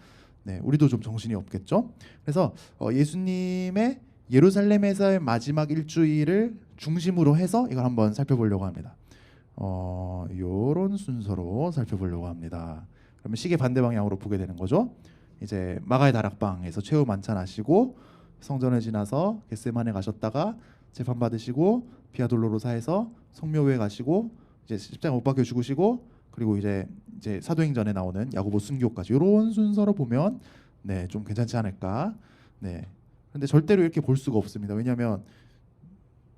네, 우리도 좀 정신이 없겠죠. 그래서 예수님의 예루살렘에서의 마지막 일주일을 중심으로 해서 이걸 한번 살펴보려고 합니다. 요런 순서로 살펴보려고 합니다. 그러면 시계 반대 방향으로 보게 되는 거죠. 이제 마가의 다락방에서 최후 만찬하시고 성전을 지나서 겟세마네 가셨다가 재판 받으시고 비아 돌로로사에서 성묘회 가시고 이제 십자가 못 박혀 죽으시고 그리고 이제 사도행전에 나오는 야고보 순교까지 이런 순서로 보면 네, 좀 괜찮지 않을까? 네. 근데 절대로 이렇게 볼 수가 없습니다. 왜냐하면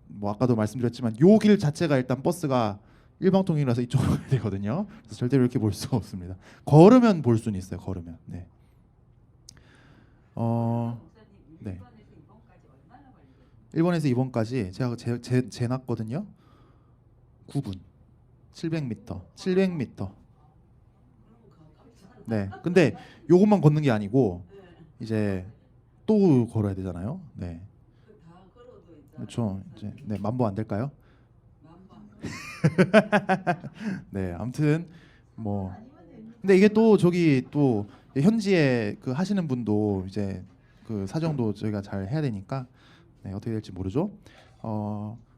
뭐 아까도 말씀드렸지만 요 길 자체가 일단 버스가 일방통행이라서 이쪽으로 가야 되거든요. 그래서 절대로 이렇게 볼 수가 없습니다. 걸으면 볼 수는 있어요. 걸으면. 네. 네. 1번에서 2번까지 제가 재놨거든요. 9분. 700m. 700m. 네. 근데 요것만 걷는 게 아니고 이제 또 걸어야 되잖아요. 네. 그렇죠. 이제 네, 만보 안 될까요? 네. 아무튼 뭐 근데 이게 또 저기 또 현지에 그 하시는 분도 이제 그 사정도 저희가 잘 해야 되니까 네, 어떻게 될지 모르죠.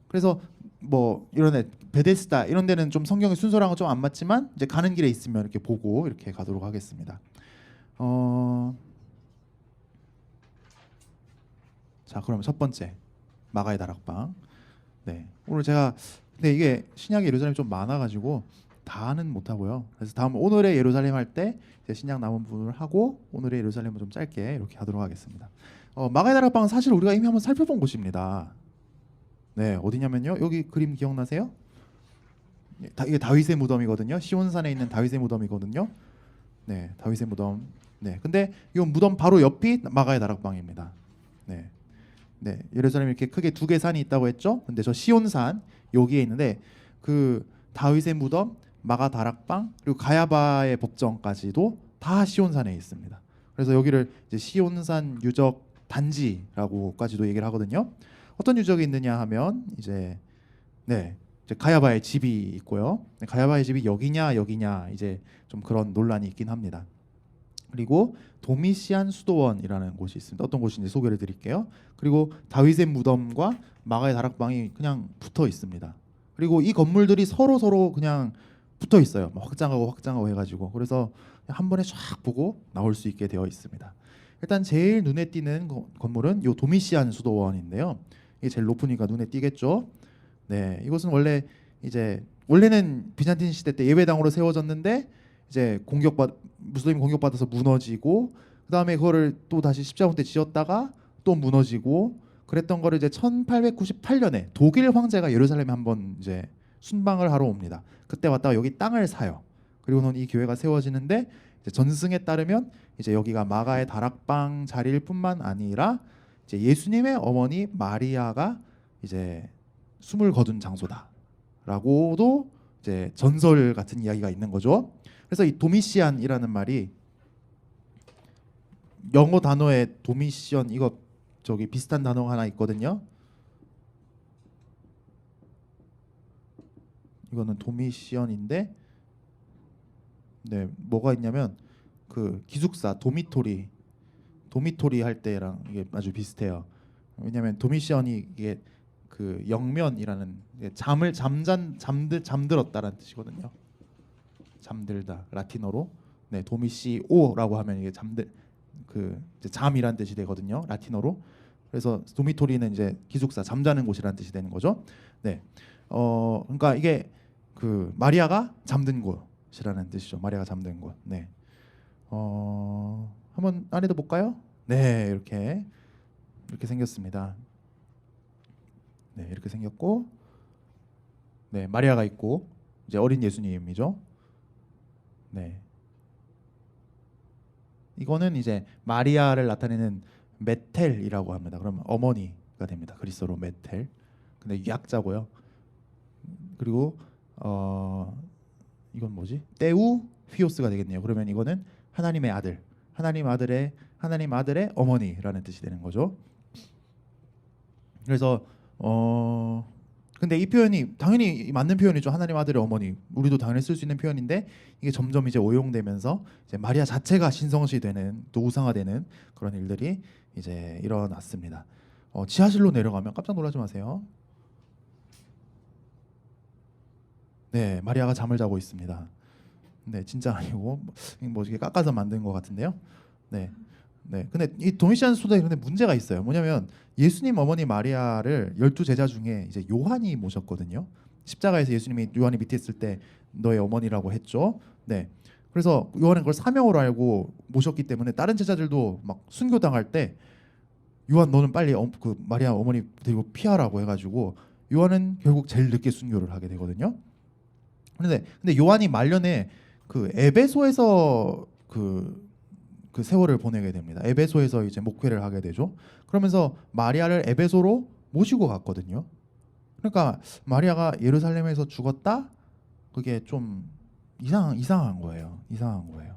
그래서 뭐 이런 데 베데스다 이런 데는 좀 성경의 순서랑은 좀 안 맞지만 이제 가는 길에 있으면 이렇게 보고 이렇게 가도록 하겠습니다. 자, 그럼 첫 번째 마가의 다락방. 네, 오늘 제가 근데 이게 신약의 예루살렘이 좀 많아가지고 다는 못하고요. 그래서 다음 오늘의 예루살렘 할 때 신약 남은 부분을 하고 오늘의 예루살렘을 좀 짧게 이렇게 하도록 하겠습니다. 마가의 다락방은 사실 우리가 이미 한번 살펴본 곳입니다. 네, 어디냐면요. 여기 그림 기억나세요? 이게 다윗의 무덤이거든요. 시온산에 있는 다윗의 무덤이거든요. 네, 다윗의 무덤. 네, 근데 이 무덤 바로 옆이 마가의 다락방입니다. 네, 네, 예루살렘 이렇게 크게 두 개 산이 있다고 했죠. 근데 저 시온산 여기에 있는데 그 다윗의 무덤, 마가 다락방 그리고 가야바의 법정까지도 다 시온산에 있습니다. 그래서 여기를 이제 시온산 유적 단지라고까지도 얘기를 하거든요. 어떤 유적이 있느냐 하면 이제 네, 이제 가야바의 집이 있고요. 가야바의 집이 여기냐 여기냐 이제 좀 그런 논란이 있긴 합니다. 그리고 도미시안 수도원이라는 곳이 있습니다. 어떤 곳인지 소개를 드릴게요. 그리고 다윗의 무덤과 마가의 다락방이 그냥 붙어 있습니다. 그리고 이 건물들이 서로 그냥 붙어 있어요. 확장하고 해가지고 그래서 한 번에 쫙 보고 나올 수 있게 되어 있습니다. 일단 제일 눈에 띄는 건물은 요 도미시안 수도원인데요. 이게 제일 높으니까 눈에 띄겠죠. 네, 이것은 원래는 비잔틴 시대 때 예배당으로 세워졌는데 이제 무슬림 공격받아서 무너지고 그다음에 그거를 또 다시 십자군 때 지었다가 또 무너지고 그랬던 거를 이제 1898년에 독일 황제가 예루살렘에 한번 이제 순방을 하러 옵니다. 그때 왔다가 여기 땅을 사요. 그리고는 이 교회가 세워지는데 이제 전승에 따르면 이제 여기가 마가의 다락방 자리일 뿐만 아니라 이제 예수님의 어머니 마리아가 이제 숨을 거둔 장소다라고도 이제 전설 같은 이야기가 있는 거죠. 그래서 이 도미시안이라는 말이 영어 단어에 도미시언 이거 저기 비슷한 단어가 하나 있거든요. 이거는 도미시언인데 네, 뭐가 있냐면 그 기숙사 도미토리 할 때랑 이게 아주 비슷해요. 왜냐하면 도미시언이 이게 그 영면이라는 잠들었다라는 뜻이거든요. 잠들다 라틴어로 네, 도미시오라고 하면 이게 이제 잠이란 뜻이 되거든요. 라틴어로. 그래서 도미토리는 이제 기숙사 잠자는 곳이라는 뜻이 되는 거죠. 네. 그러니까 이게 그 마리아가 잠든 곳이라는 뜻이죠. 마리아가 잠든 곳. 네. 한번 안에도 볼까요? 네, 이렇게 생겼습니다. 네, 이렇게 생겼고, 네, 마리아가 있고 이제 어린 예수님이죠. 네, 이거는 이제 마리아를 나타내는 메텔이라고 합니다. 그러면 어머니가 됩니다. 그리스어로 메텔. 근데 약자고요. 그리고 이건 뭐지? 때우 휘오스가 되겠네요. 그러면 이거는 하나님의 아들, 하나님 아들의 어머니라는 뜻이 되는 거죠. 그래서 근데 이 표현이 당연히 맞는 표현이죠. 하나님 아들의 어머니. 우리도 당연히 쓸 수 있는 표현인데 이게 점점 이제 오용되면서 이제 마리아 자체가 신성시되는 또 우상화되는 그런 일들이 이제 일어났습니다. 지하실로 내려가면 깜짝 놀라지 마세요. 네, 마리아가 잠을 자고 있습니다. 네, 진짜 아니고 뭐 이게 깎아서 만든 것 같은데요. 네. 네. 근데 이 도미시안 수도에 근데 문제가 있어요. 뭐냐면 예수님 어머니 마리아를 12제자 중에 이제 요한이 모셨거든요. 십자가에서 예수님이 요한이 밑에 있을 때 너의 어머니라고 했죠. 네. 그래서 요한은 그걸 사명으로 알고 모셨기 때문에 다른 제자들도 막 순교당할 때 요한 너는 빨리 그 마리아 어머니 데리고 피하라고 해가지고 요한은 결국 제일 늦게 순교를 하게 되거든요. 근데 요한이 말년에 그 에베소에서 그 세월을 보내게 됩니다. 에베소에서 이제 목회를 하게 되죠. 그러면서 마리아를 에베소로 모시고 갔거든요. 그러니까 마리아가 예루살렘에서 죽었다? 그게 좀 이상한 거예요. 이상한 거예요.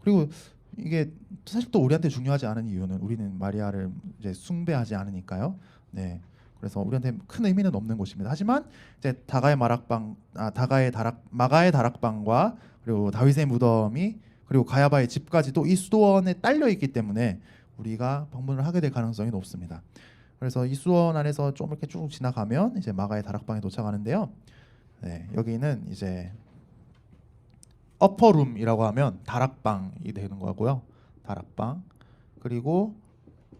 그리고 이게 사실 또 우리한테 중요하지 않은 이유는 우리는 마리아를 이제 숭배하지 않으니까요. 네. 그래서 우리한테 큰 의미는 없는 곳입니다. 하지만 이제 마가의 다락방과 그리고 다윗의 무덤이 그리고 가야바의 집까지도 이 수도원에 딸려 있기 때문에 우리가 방문을 하게 될 가능성이 높습니다. 그래서 이 수도원 안에서 좀 이렇게 쭉 지나가면 이제 마가의 다락방에 도착하는데요. 네, 여기는 이제 어퍼룸이라고 하면 다락방이 되는 거고요. 다락방. 그리고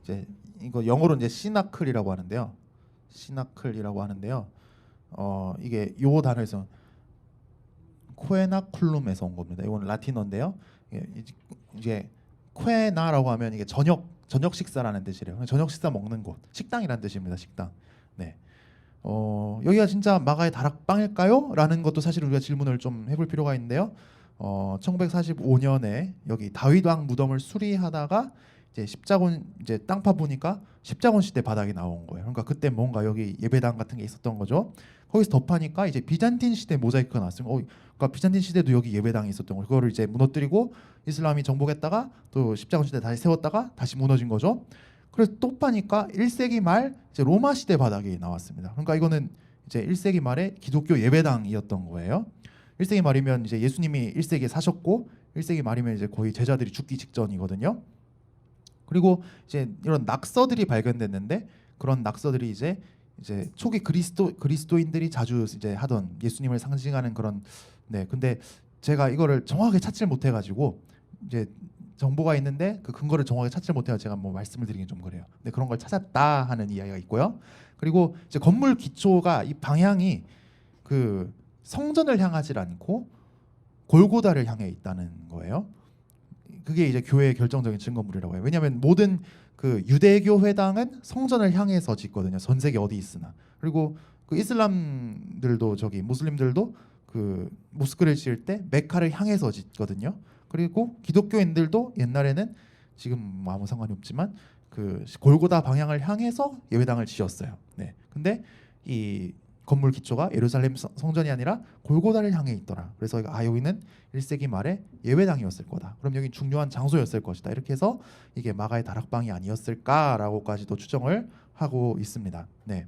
이제 이거 영어로 이제 시나클이라고 하는데요. 시나클이라고 하는데요. 이게 요 단어에서 코에나쿨룸에서 온 겁니다. 이건 라틴어인데요. 이제 코에나라고 하면 이게 저녁 식사라는 뜻이래요. 저녁 식사 먹는 곳, 식당이라는 뜻입니다. 식당. 네. 여기가 진짜 마가의 다락방일까요? 라는 것도 사실 우리가 질문을 좀 해볼 필요가 있는데요. 1945년에 여기 다윗 왕 무덤을 수리하다가 이제 십자군 이제 땅 파보니까 십자군 시대 바닥이 나온 거예요. 그러니까 그때 뭔가 여기 예배당 같은 게 있었던 거죠. 거기서 더 파니까 이제 비잔틴 시대 모자이크가 나왔어요. 그러니까 비잔틴 시대도 여기 예배당이 있었던 거예요. 그거를 이제 무너뜨리고 이슬람이 정복했다가 또 십자군 시대 다시 세웠다가 다시 무너진 거죠. 그래서 또 파니까 1세기 말 이제 로마 시대 바닥이 나왔습니다. 그러니까 이거는 이제 1세기 말에 기독교 예배당이었던 거예요. 1세기 말이면 이제 예수님이 1세기에 사셨고 1세기 말이면 이제 거의 제자들이 죽기 직전이거든요. 그리고 이제 이런 낙서들이 발견됐는데 그런 낙서들이 이제 초기 그리스도인들이 자주 이제 하던 예수님을 상징하는 그런 네 근데 제가 이거를 정확하게 찾질 못해가지고 이제 정보가 있는데 그 근거를 정확하게 찾질 못해서 제가 뭐 말씀을 드리긴 좀 그래요. 근데 그런 걸 찾았다 하는 이야기가 있고요. 그리고 이제 건물 기초가 이 방향이 그 성전을 향하지 않고 골고다를 향해 있다는 거예요. 그게 이제 교회의 결정적인 증거물이라고 해요. 왜냐하면 모든 그 유대교 회당은 성전을 향해서 짓거든요. 전 세계 어디 있으나. 그리고 그 이슬람들도 무슬림들도 그 모스크를 지을 때 메카를 향해서 짓거든요. 그리고 기독교인들도 옛날에는 지금 뭐 아무 상관이 없지만 그 골고다 방향을 향해서 예배당을 지었어요. 네. 근데 이 건물 기초가 예루살렘 성전이 아니라 골고다를 향해 있더라. 그래서 여기는 1세기 말에 예배당이었을 거다. 그럼 여기 중요한 장소였을 것이다. 이렇게 해서 이게 마가의 다락방이 아니었을까라고까지도 추정을 하고 있습니다. 네.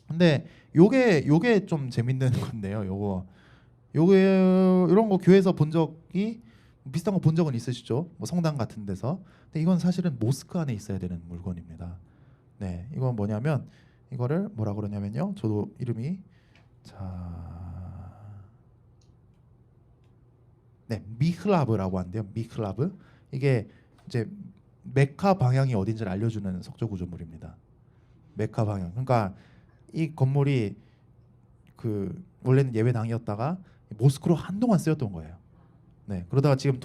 근데 요게 좀 재밌는 건데요. 요게 이런 거 교회에서 본 적이 비슷한 거 본 적은 있으시죠? 뭐 성당 같은 데서. 근데 이건 사실은 모스크 안에 있어야 되는 물건입니다. 네. 이건 뭐냐면 이거를 뭐라 그러냐면요. 저도 이름이 미흐라브라고 하는데요. 미흐라브. 이게 이제 메카 방향이 어딘지를 알려주는 석조 구조물입니다. 메카 방향. 그러니까 이 건물이 그 원래는 예배당이었다가 모스크로 한동안 쓰였던 거예요. 네. 그러다가 지금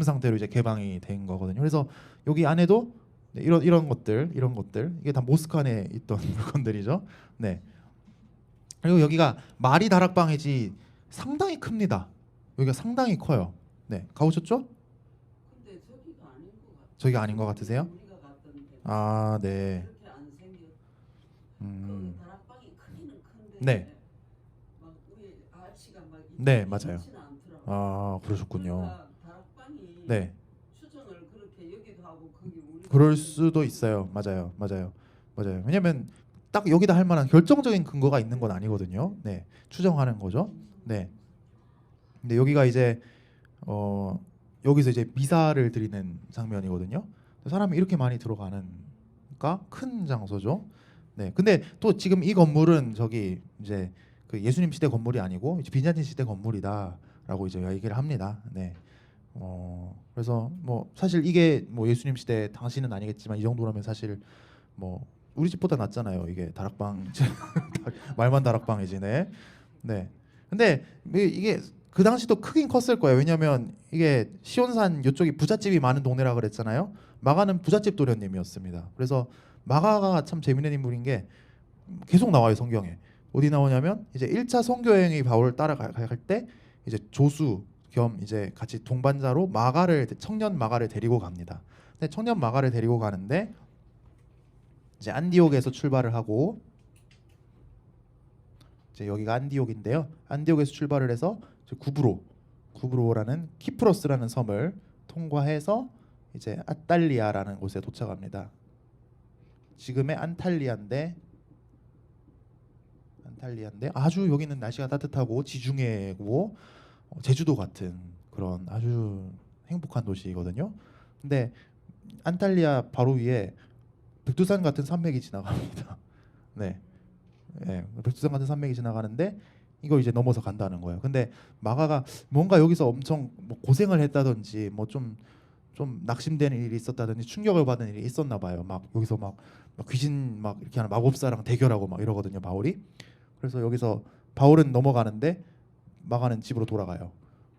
상태로 이제 개방이 된 거거든요. 그래서 여기 안에도 네, 이런 것들 이게 다 모스크 안에 있던 물건들이죠. 네. 그리고 여기가 말이 다락방이지 상당히 큽니다. 여기가 상당히 커요. 네. 가보셨죠? 근데 저기가 아닌 것 같아요. 저기가 아닌 것 같으세요? 우리가 갔던 데 아, 네. 그렇게 안 생겨. 그 음. 다락방이 크기는 큰데 네. 막 위에 아치가 막 네, 이렇게 맞아요. 많지는 않더라고요. 아, 그러셨군요. 그러니까 다락방이 네. 추정을 그렇게 여기도 하고 거기 우리가 그럴 수도 있어요. 맞아요. 왜냐면 딱 여기다 할 만한 결정적인 근거가 있는 건 아니거든요. 네. 추정하는 거죠. 네. 근데 여기가 이제 여기서 이제 미사를 드리는 장면이거든요. 사람이 이렇게 많이 들어가는가 큰 장소죠. 네. 근데 또 지금 이 건물은 저기 이제 그 예수님 시대 건물이 아니고 이제 비잔틴 시대 건물이다라고 이제 얘기를 합니다. 네. 그래서 뭐 사실 이게 뭐 예수님 시대 당시는 아니겠지만 이 정도라면 사실 뭐 우리 집보다 낫잖아요. 이게 다락방 말만 다락방이지. 네. 네. 근데 이게 그 당시도 크긴 컸을 거예요. 왜냐하면 이게 시온산 이쪽이 부잣집이 많은 동네라 그랬잖아요. 마가는 부잣집 도련님이었습니다. 그래서 마가가 참 재밌는 인물인 게 계속 나와요 성경에. 어디 나오냐면 이제 1차 선교 여행이 바울을 따라갈 때 이제 조수 겸 이제 같이 동반자로 마가를 청년 마가를 데리고 갑니다. 근데 청년 마가를 데리고 가는데 이제 안디옥에서 출발을 하고 이제 여기가 안디옥인데요. 안디옥에서 출발을 해서 이제 구브로라는 키프로스라는 섬을 통과해서 이제 아탈리아라는 곳에 도착합니다. 지금의 안탈리아인데 아주 여기는 날씨가 따뜻하고 지중해고 제주도 같은 그런 아주 행복한 도시거든요. 근데 안탈리아 바로 위에 백두산 같은 산맥이 지나갑니다. 네. 네, 백두산 같은 산맥이 지나가는데 이걸 이제 넘어서 간다는 거예요. 근데 마가가 뭔가 여기서 엄청 뭐 고생을 했다든지 뭐 좀 낙심되는 일이 있었다든지 충격을 받은 일이 있었나 봐요. 막 여기서 막 귀신 막 이렇게 하는 마법사랑 대결하고 막 이러거든요, 바울이. 그래서 여기서 바울은 넘어가는데 마가는 집으로 돌아가요.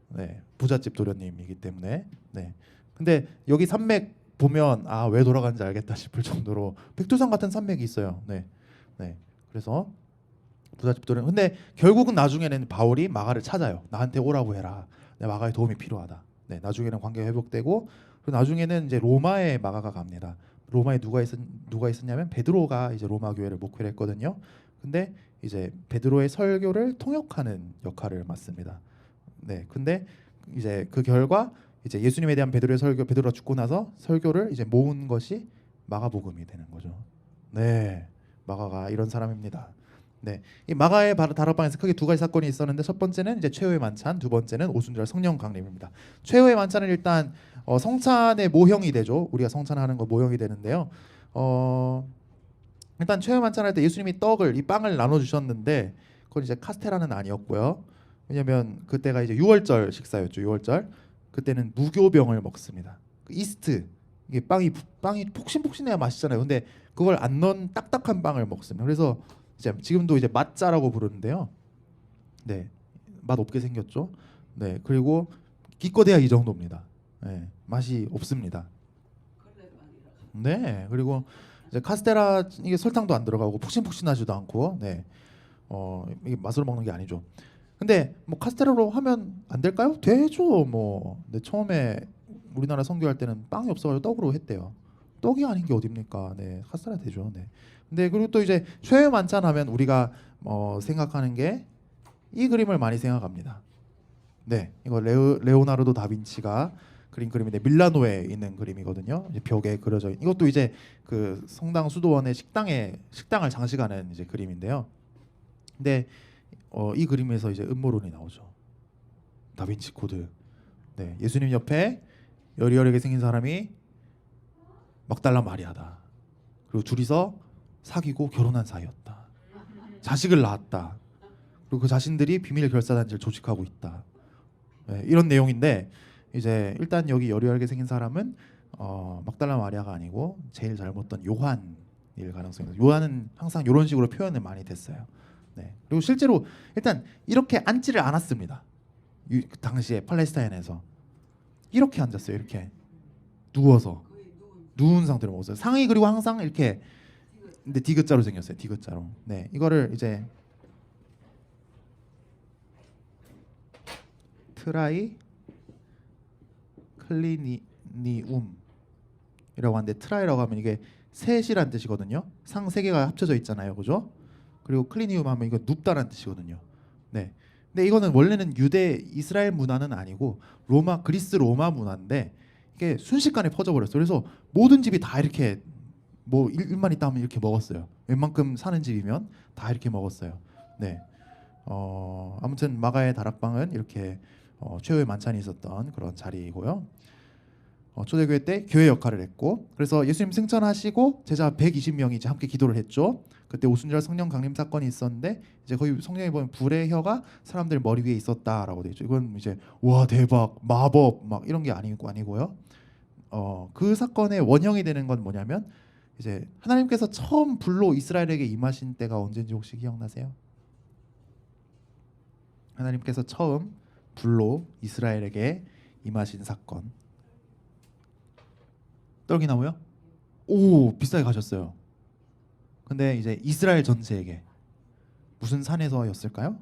네, 부잣집 도련님이기 때문에. 네. 근데 여기 산맥 보면 아, 왜 돌아간지 알겠다 싶을 정도로 백두산 같은 산맥이 있어요. 네. 네. 그래서 부잣집 도련. 근데 결국은 나중에는 바울이 마가를 찾아요. 나한테 오라고 해라. 내 마가의 도움이 필요하다. 네, 나중에는 관계가 회복되고 그리고 나중에는 이제 로마에 마가가 갑니다. 로마에 누가 있었냐면 베드로가 이제 로마 교회를 목회를 했거든요. 근데 이제 베드로의 설교를 통역하는 역할을 맡습니다. 네, 근데 이제 그 결과 이제 예수님에 대한 베드로의 설교, 베드로가 죽고 나서 설교를 이제 모은 것이 마가복음이 되는 거죠. 네, 마가가 이런 사람입니다. 네, 이 마가의 다락방에서 크게 두 가지 사건이 있었는데 첫 번째는 이제 최후의 만찬, 두 번째는 오순절 성령 강림입니다. 최후의 만찬은 일단 성찬의 모형이 되죠. 우리가 성찬하는 거 모형이 되는데요. 일단 최후의 만찬할 때 예수님이 이 빵을 나눠 주셨는데 그건 이제 카스테라는 아니었고요. 왜냐면 그때가 이제 6월절 식사였죠. 6월절. 그때는 무교병을 먹습니다. 그 이스트 이게 빵이 폭신폭신해야 맛있잖아요. 근데 그걸 안 넣은 딱딱한 빵을 먹습니다. 그래서 이제 지금도 이제 맛자라고 부르는데요. 네, 맛 없게 생겼죠. 네, 그리고 기껏해야 이 정도입니다. 네, 맛이 없습니다. 네, 그리고 이제 카스테라 이게 설탕도 안 들어가고 폭신폭신하지도 않고, 네, 이게 맛으로 먹는 게 아니죠. 근데 뭐 카스테라로 하면 안 될까요? 되죠, 뭐. 근데 처음에 우리나라 선교할 때는 빵이 없어가지고 떡으로 했대요. 떡이 아닌 게 어딥니까? 네, 카스테라 되죠. 네. 근데 그리고 또 이제 최후의 만찬하면 우리가 생각하는 게 이 그림을 많이 생각합니다. 네, 이거 레오나르도 다빈치가 그린 그림인데 밀라노에 있는 그림이거든요. 이제 벽에 그려져 있는 이것도 이제 그 성당 수도원의 식당을 장식하는 이제 그림인데요. 근데 이 그림에서 이제 음모론이 나오죠. 다빈치 코드. 네, 예수님 옆에 여리여리하게 생긴 사람이 막달라 마리아다. 그리고 둘이서 사귀고 결혼한 사이였다. 자식을 낳았다. 그리고 그 자신들이 비밀 결사단지를 조직하고 있다. 네, 이런 내용인데 이제 일단 여기 여리여리하게 생긴 사람은 막달라 마리아가 아니고 제일 잘못된 요한일 가능성이 있어요. 요한은 항상 이런 식으로 표현을 많이 됐어요. 네. 그리고 실제로 일단 이렇게 앉지를 않았습니다. 그 당시에 팔레스타인에서 이렇게 앉았어요. 이렇게 누워서 누운 상태로 먹었어요. 상의 그리고 항상 이렇게 근데 디귿자로 생겼어요. 디귿자로. 네, 이거를 이제 트라이 클리니움이라고 하는데 트라이라고 하면 이게 셋이란 뜻이거든요. 상 세 개가 합쳐져 있잖아요, 그죠? 그리고 클리니움 하면 이거 눕다란 뜻이거든요. 네. 근데 이거는 원래는 이스라엘 문화는 아니고 그리스 로마 문화인데 이게 순식간에 퍼져버렸어요. 그래서 모든 집이 다 이렇게 뭐 일만 있다 하면 이렇게 먹었어요. 웬만큼 사는 집이면 다 이렇게 먹었어요. 네. 아무튼 마가의 다락방은 이렇게 최후의 만찬이 있었던 그런 자리이고요. 초대교회 때 교회 역할을 했고 그래서 예수님 승천하시고 제자 120명이 이제 함께 기도를 했죠. 그때 오순절 성령 강림 사건이 있었는데 이제 거기 성경에 보면 불의 혀가 사람들 머리 위에 있었다라고 되어 있죠. 이건 이제 와 대박 마법 막 이런 게 아니고요. 그 사건의 원형이 되는 건 뭐냐면 이제 하나님께서 처음 불로 이스라엘에게 임하신 때가 언제인지 혹시 기억나세요? 하나님께서 처음 불로 이스라엘에게 임하신 사건. 떨기나무요? 오, 비싸게 가셨어요. 근데 이제 이스라엘 전체에게 무슨 산에서였을까요?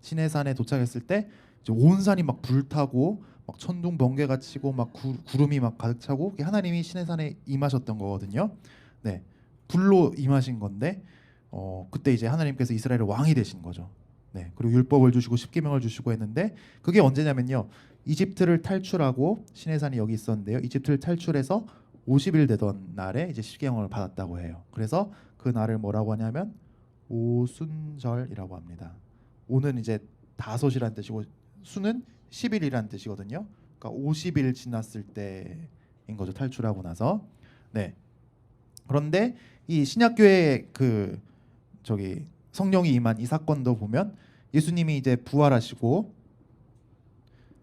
시내산에 도착했을 때 이제 온 산이 막 불타고 막 천둥 번개가 치고 막 구름이 막 가득 차고 하나님이 시내산에 임하셨던 거거든요. 네, 불로 임하신 건데 그때 이제 하나님께서 이스라엘의 왕이 되신 거죠. 네, 그리고 율법을 주시고 십계명을 주시고 했는데 그게 언제냐면요. 이집트를 탈출하고 시내산이 여기 있었는데요. 이집트를 탈출해서 50일 되던 날에 이제 십계명을 받았다고 해요. 그래서 그 날을 뭐라고 하냐면 오순절이라고 합니다. 오는 이제 다섯이란 뜻이고 수는 10일이란 뜻이거든요. 그러니까 50일 지났을 때인 거죠. 탈출하고 나서. 네. 그런데 이 신약교회의 그 저기 성령이 임한 이 사건도 보면 예수님이 이제 부활하시고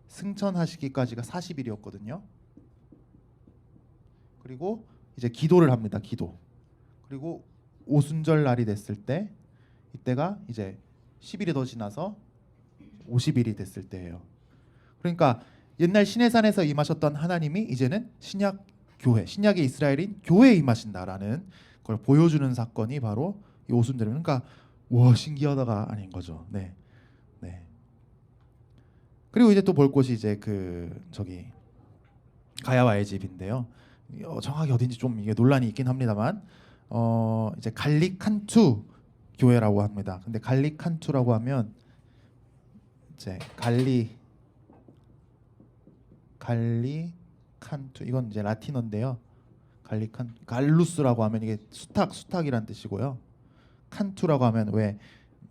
승천하시기까지가 40일이었거든요. 그리고 이제 기도를 합니다. 기도. 그리고 오순절 날이 됐을 때 이때가 이제 10일이 더 지나서 50일이 됐을 때예요. 그러니까 옛날 시내산에서 임하셨던 하나님이 이제는 신약 교회, 신약의 이스라엘인 교회에 임하신다라는 걸 보여주는 사건이 바로 이 오순절입니다. 그러니까 와 신기하다가 아닌 거죠. 네, 네. 그리고 이제 또 볼 곳이 이제 그 저기 가야와의 집인데요. 정확히 어딘지 좀 이게 논란이 있긴 합니다만 이제 갈리칸투 교회라고 합니다. 근데 갈리칸투라고 하면 이제 갈리칸투 이건 이제 라틴어인데요. 갈루스라고 하면 이게 수탉이란 뜻이고요. 칸투라고 하면 왜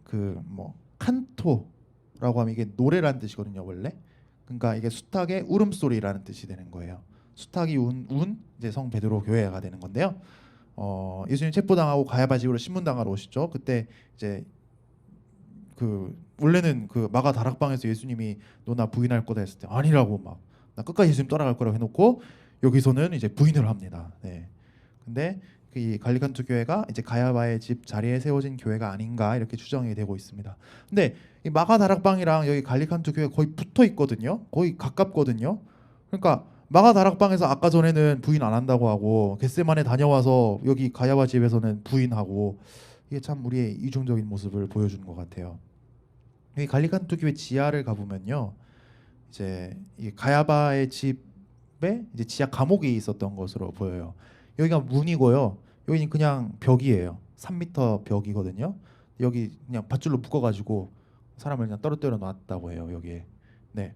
그 뭐 칸토라고 하면 이게 노래라는 뜻이거든요, 원래. 그러니까 이게 수탉의 울음소리라는 뜻이 되는 거예요. 수탉이 운 이제 성 베드로 교회가 되는 건데요. 예수님 체포당하고 가야바 집으로 신문당하러 오시죠. 그때 이제 그 원래는 그 마가 다락방에서 예수님이 너 나 부인할 거다 했을 때 아니라고 막 나 끝까지 예수님 떠나갈 거라고 해놓고 여기서는 이제 부인을 합니다. 네. 근데 이 갈리칸투 교회가 이제 가야바의 집 자리에 세워진 교회가 아닌가 이렇게 추정이 되고 있습니다. 근데 이 마가 다락방이랑 여기 갈리칸투 교회 거의 붙어 있거든요. 거의 가깝거든요. 그러니까 마가 다락방에서 아까 전에는 부인 안 한다고 하고 겟세마네 다녀와서 여기 가야바 집에서는 부인하고 이게 참 우리의 이중적인 모습을 보여주는 것 같아요. 여기 갈리칸투 교회 지하를 가보면요, 이제 이 가야바의 집에 이제 지하 감옥이 있었던 것으로 보여요. 여기가 문이고요. 여기는 그냥 벽이에요. 3m 벽이거든요. 여기 그냥 밧줄로 묶어가지고 사람을 그냥 떨어뜨려 놨다고 해요. 여기에. 네.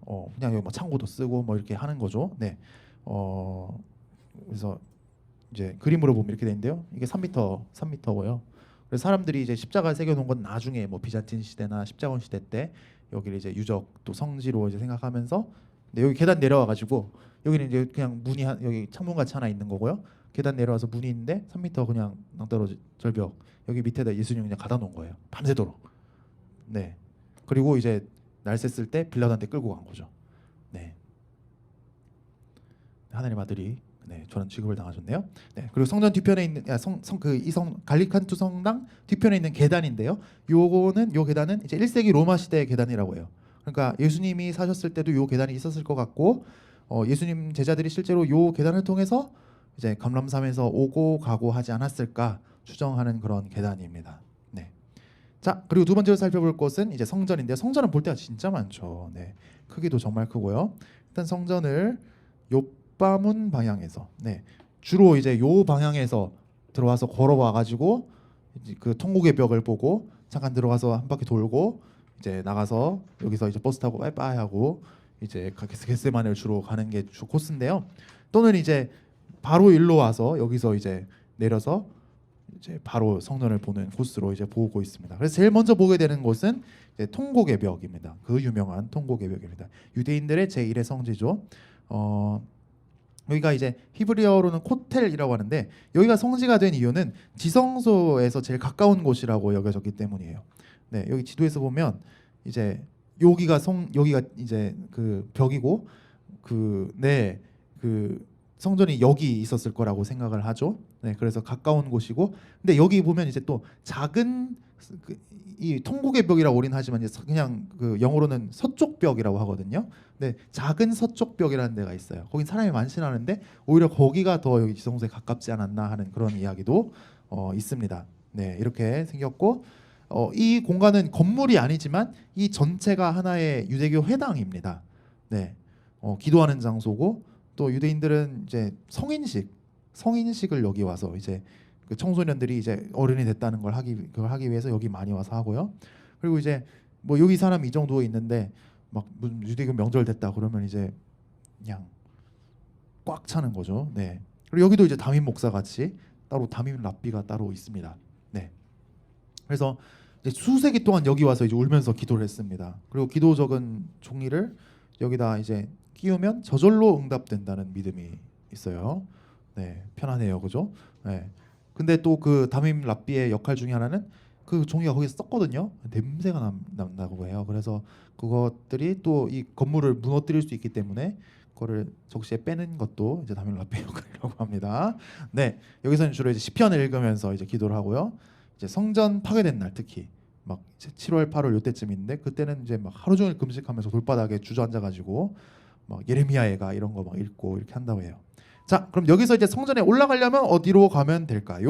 그냥 여기 뭐 창고도 쓰고 뭐 이렇게 하는 거죠. 네. 그래서 이제 그림으로 보면 이렇게 되는데요. 이게 3m고요. 그래서 사람들이 이제 십자가 새겨 놓은 건 나중에 뭐 비잔틴 시대나 십자군 시대 때 여기를 이제 유적 또 성지로 이제 생각하면서 근데 여기 계단 내려와 가지고 여기는 이제 그냥 문이 여기 창문 같이 하나 있는 거고요. 계단 내려와서 문이 있는데 3m 그냥 낭떠러지 절벽 여기 밑에다 예수님 그냥 가다 놓은 거예요. 밤새도록. 네. 그리고 이제 날 샜을 때 빌라도한테 끌고 간 거죠. 네. 하나님 아들이 저런 취급을 당하셨네요. 네. 그리고 성전 뒤편에 있는 이성 갈리칸투 성당 뒤편에 있는 계단인데요. 요 계단은 이제 1세기 로마 시대의 계단이라고 해요. 그러니까 예수님이 사셨을 때도 요 계단이 있었을 것 같고 예수님 제자들이 실제로 요 계단을 통해서 이제 감람산에서 오고 가고 하지 않았을까 추정하는 그런 계단입니다. 네. 자, 그리고 두 번째로 살펴볼 곳은 이제 성전인데요. 성전은 볼 때가 진짜 많죠. 네. 크기도 정말 크고요. 일단 성전을 욥바문 방향에서 주로 이제 요 방향에서 들어와서 걸어와 가지고 그 통곡의 벽을 보고 잠깐 들어가서 한 바퀴 돌고 이제 나가서 여기서 이제 버스 타고 빠이빠이 하고 이제 겟세마네를 주로 가는 게 주 코스인데요. 또는 이제 바로 일로 와서 여기서 이제 내려서 이제 바로 성전을 보는 코스로 이제 보고 있습니다. 그래서 제일 먼저 보게 되는 곳은 이제 통곡의 벽입니다. 그 유명한 통곡의 벽입니다. 유대인들의 제1의 성지죠. 여기가 이제 히브리어로는 코텔이라고 하는데 여기가 성지가 된 이유는 지성소에서 제일 가까운 곳이라고 여겨졌기 때문이에요. 네, 여기 지도에서 보면 이제 여기가 이제 그 벽이고 그 성전이 여기 있었을 거라고 생각을 하죠. 네, 그래서 가까운 곳이고 근데 여기 보면 이제 또 작은 이 통곡의 벽이라고 우리는 하지만 이제 그냥 그 영어로는 서쪽 벽이라고 하거든요. 근데 작은 서쪽 벽이라는 데가 있어요. 거긴 사람이 많지는 않은데 오히려 거기가 더 여기 지성소에 가깝지 않았나 하는 그런 이야기도 있습니다. 네, 이렇게 생겼고 이 공간은 건물이 아니지만 이 전체가 하나의 유대교 회당입니다. 네, 기도하는 장소고 또 유대인들은 이제 성인식을 여기 와서 이제 그 청소년들이 이제 어른이 됐다는 그걸 하기 위해서 여기 많이 와서 하고요. 그리고 이제 뭐 여기 사람이 이 정도 있는데 막 무슨 유대교 명절 됐다 그러면 이제 그냥 꽉 차는 거죠. 네. 그리고 여기도 이제 담임 목사 같이 따로 담임 랍비가 따로 있습니다. 네. 그래서 이제 수세기 동안 여기 와서 이제 울면서 기도를 했습니다. 그리고 기도 적은 종이를 여기다 이제 끼우면 저절로 응답된다는 믿음이 있어요. 네, 편하네요, 그죠? 네. 근데 또 그 담임 랍비의 역할 중에 하나는 그 종이가 거기서 썼거든요. 냄새가 난다고 해요. 그래서 그것들이 또 이 건물을 무너뜨릴 수 있기 때문에 그거를 적시에 빼는 것도 이제 담임 랍비의 역할이라고 합니다. 네, 여기서는 주로 이제 시편을 읽으면서 이제 기도를 하고요. 이제 성전 파괴된 날 특히 막 이제 7월, 8월 요때쯤인데 그때는 이제 막 하루 종일 금식하면서 돌바닥에 주저앉아가지고 막 예레미야 애가 이런 거 막 읽고 이렇게 한다고 해요. 자, 그럼 여기서 이제 성전에 올라가려면 어디로 가면 될까요?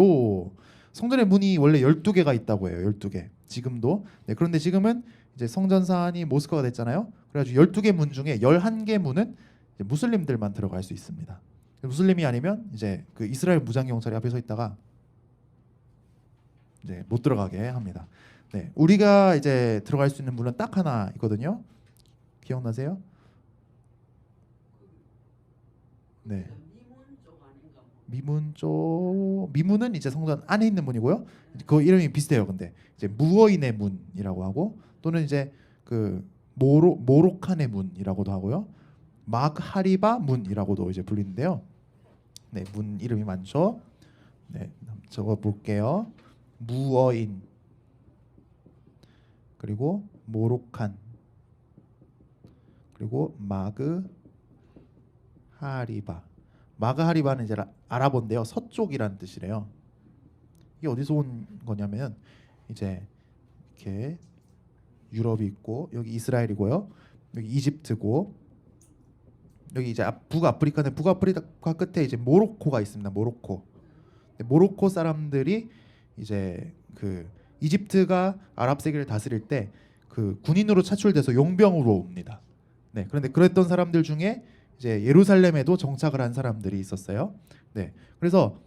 성전의 문이 원래 12개가 있다고 해요. 12개. 지금도. 네, 그런데 지금은 이제 성전 사안이 모스크바가 됐잖아요. 그래가지고 12개 문 중에 11개 문은 이제 무슬림들만 들어갈 수 있습니다. 무슬림이 아니면 이제 그 이스라엘 무장 경찰이 앞에 서 있다가 이제 못 들어가게 합니다. 네, 우리가 이제 들어갈 수 있는 문은 딱 하나 있거든요. 기억나세요? 네. 미문은 이제 성전 안에 있는 문이고요. 그 이름이 비슷해요. 근데 이제 무어인의 문이라고 하고 또는 이제 그 모로칸의 문이라고도 하고요. 마그하리바 문이라고도 이제 불리는데요. 네, 문 이름이 많죠. 네, 적어 볼게요. 무어인 그리고 모로칸 그리고 마그하리바. 마그하리바는 이제 아랍어인데요. 서쪽이라는 뜻이래요. 이게 어디서 온 거냐면 이제 이렇게 유럽이 있고 여기 이스라엘이고요. 여기 이집트고 여기 이제 북아프리카인데 북아프리카 끝에 이제 모로코가 있습니다. 모로코 사람들이 이제 그 이집트가 아랍 세계를 다스릴 때 그 군인으로 차출돼서 용병으로 옵니다. 네, 그런데 그랬던 사람들 중에 이제 예루살렘에도 정착을 한 사람들이 있었어요. 네, 그래서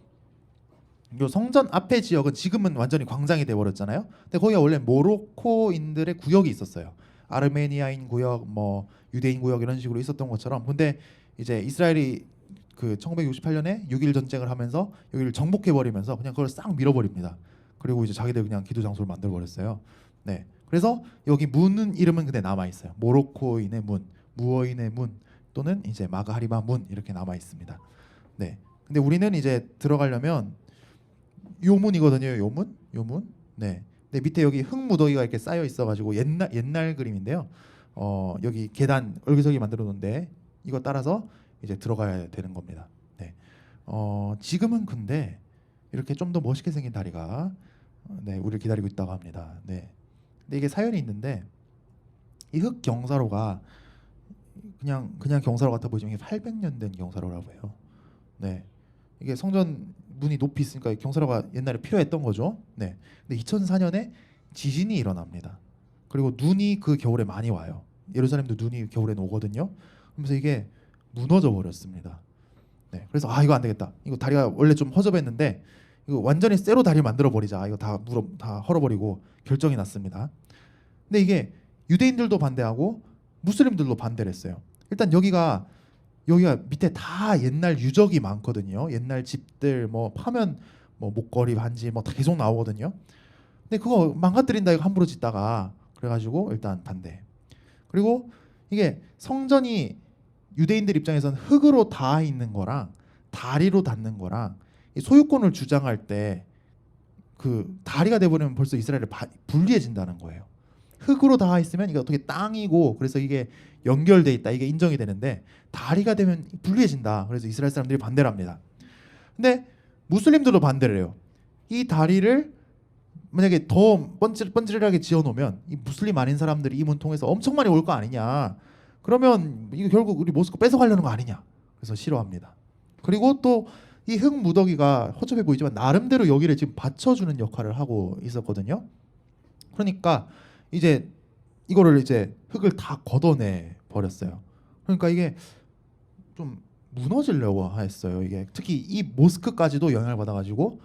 요 성전 앞에 지역은 지금은 완전히 광장이 돼 버렸잖아요. 근데 거기가 원래 모로코인들의 구역이 있었어요. 아르메니아인 구역, 뭐 유대인 구역 이런 식으로 있었던 것처럼. 근데 이제 이스라엘이 그 1968년에 6.1 전쟁을 하면서 여기를 정복해 버리면서 그냥 그걸 싹 밀어버립니다. 그리고 이제 자기들 그냥 기도 장소를 만들어 버렸어요. 네, 그래서 여기 문은 이름은 근데 남아 있어요. 모로코인의 문, 무어인의 문 또는 이제 마그하리바 문 이렇게 남아 있습니다. 네, 근데 우리는 이제 들어가려면 요 문이거든요. 요 문. 네. 근데 밑에 여기 흙무더기가 이렇게 쌓여 있어가지고 옛날 그림인데요. 여기 계단 얼기설기 만들어 놓은데 이거 따라서 이제 들어가야 되는 겁니다. 네. 지금은 근데 이렇게 좀 더 멋있게 생긴 다리가 네, 우리를 기다리고 있다고 합니다. 네. 근데 이게 사연이 있는데 이 흙 경사로가 그냥 경사로 같아 보이지만 이게 800년 된 경사로라고 해요. 네. 이게 성전 문이 높이 있으니까 경사로가 옛날에 필요했던 거죠. 네. 근데 2004년에 지진이 일어납니다. 그리고 눈이 그 겨울에 많이 와요. 예루살렘도 눈이 겨울에 오거든요. 그러면서 이게 무너져 버렸습니다. 네. 그래서 이거 안 되겠다. 이거 다리가 원래 좀 허접했는데 이거 완전히 쇠로 다리 만들어 버리자. 이거 다 헐어버리고 결정이 났습니다. 근데 이게 유대인들도 반대하고 무슬림들도 반대를 했어요. 일단 여기가 밑에 다 옛날 유적이 많거든요. 옛날 집들 뭐 파면 뭐 목걸이 반지 뭐 다 계속 나오거든요. 근데 그거 망가뜨린다 이거 함부로 짓다가 그래가지고 일단 반대. 그리고 이게 성전이 유대인들 입장에서는 흙으로 닿아 있는 거랑 다리로 닿는 거랑 이 소유권을 주장할 때 그 다리가 돼버리면 벌써 이스라엘을 불리해진다는 거예요. 흙으로 닿아 있으면 이게 어떻게 땅이고 그래서 이게 연결돼 있다 이게 인정이 되는데 다리가 되면 불리해진다. 그래서 이스라엘 사람들이 반대를 합니다. 근데 무슬림들도 반대를 해요. 이 다리를 만약에 더 번질번질하게 지어놓으면 이 무슬림 아닌 사람들이 이 문 통해서 엄청 많이 올 거 아니냐. 그러면 이거 결국 우리 모스크 뺏어가려는 거 아니냐. 그래서 싫어합니다. 그리고 또 이 흙 무더기가 허접해 보이지만 나름대로 여기를 지금 받쳐주는 역할을 하고 있었거든요. 그러니까 이제 이거를 이제 흙을 다 걷어내 버렸어요. 그러니까 이게 좀 무너지려고 했어요. 이게 특히 이 모스크까지도 영향을 받아가지고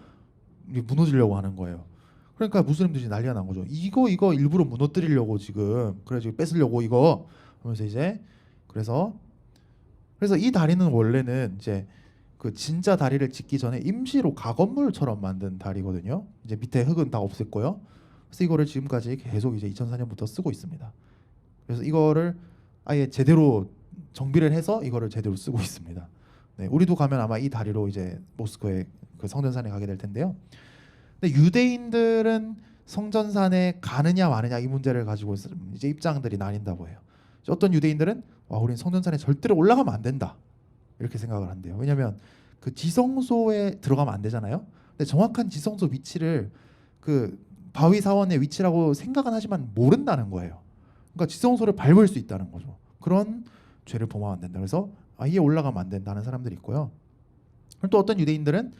이게 무너지려고 하는 거예요. 그러니까 무슬림들이 난리가 난 거죠. 이거 일부러 무너뜨리려고 지금 그래가지고 뺏으려고 이거 하면서 이제 그래서 이 다리는 원래는 이제 그 진짜 다리를 짓기 전에 임시로 가건물처럼 만든 다리거든요. 이제 밑에 흙은 다 없앴고요. 그래서 이거를 지금까지 계속 이제 2004년부터 쓰고 있습니다. 그래서 이거를 아예 제대로 정비를 해서 이거를 제대로 쓰고 있습니다. 네, 우리도 가면 아마 이 다리로 이제 모스크의 그 성전산에 가게 될 텐데요. 근데 유대인들은 성전산에 가느냐 마느냐 이 문제를 가지고 이제 입장들이 나뉜다고 해요. 어떤 유대인들은 와, 우리는 성전산에 절대로 올라가면 안 된다 이렇게 생각을 한대요. 왜냐하면 그 지성소에 들어가면 안 되잖아요. 근데 정확한 지성소 위치를 그 바위 사원의 위치라고 생각은 하지만 모른다는 거예요. 그러니까 지성소를 밟을 수 있다는 거죠. 그런 죄를 범하면 안 된다. 그래서 아예 올라가면 안 된다는 사람들이 있고요. 그리고 또 어떤 유대인들은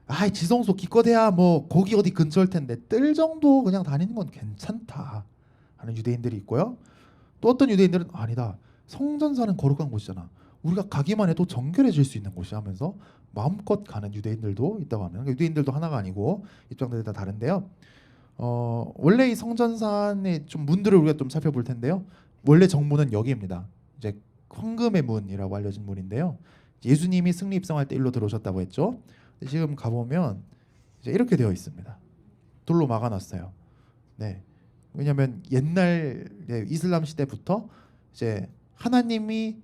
아, 지성소 기껏해야 뭐 거기 어디 근처일 텐데 뜰 정도 그냥 다니는 건 괜찮다 하는 유대인들이 있고요. 또 어떤 유대인들은 아니다. 성전사는 거룩한 곳이잖아. 우리가 가기만 해도 정결해질 수 있는 곳이 하면서 마음껏 가는 유대인들도 있다고 합니다. 그러니까 유대인들도 하나가 아니고 입장들이 다 다른데요. 원래 이 성전산의 좀 문들을 우리가 좀 살펴볼 텐데요. 원래 정문은 여기입니다. 이제 황금의 문이라고 알려진 문인데요. 예수님이 승리 입성할 때 일로 들어오셨다고 했죠. 지금 가보면 이제 이렇게 되어 있습니다. 돌로 막아놨어요. 네. 왜냐하면 옛날 이슬람 시대부터 이제 하나님이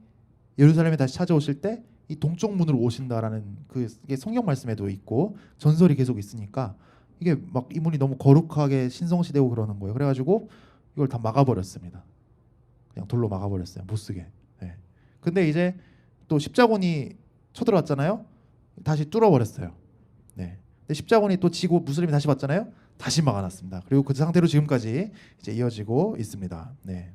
예루살렘에 다시 찾아오실 때 이 동쪽 문으로 오신다라는 그게 성경 말씀에도 있고 전설이 계속 있으니까 이게 막 이 문이 너무 거룩하게 신성시되고 그러는 거예요. 그래가지고 이걸 다 막아버렸습니다. 그냥 돌로 막아버렸어요. 못 쓰게. 네. 근데 이제 또 십자군이 쳐들어왔잖아요. 다시 뚫어버렸어요. 네. 근데 십자군이 또 지고 무슬림이 다시 왔잖아요. 다시 막아놨습니다. 그리고 그 상태로 지금까지 이제 이어지고 있습니다. 네.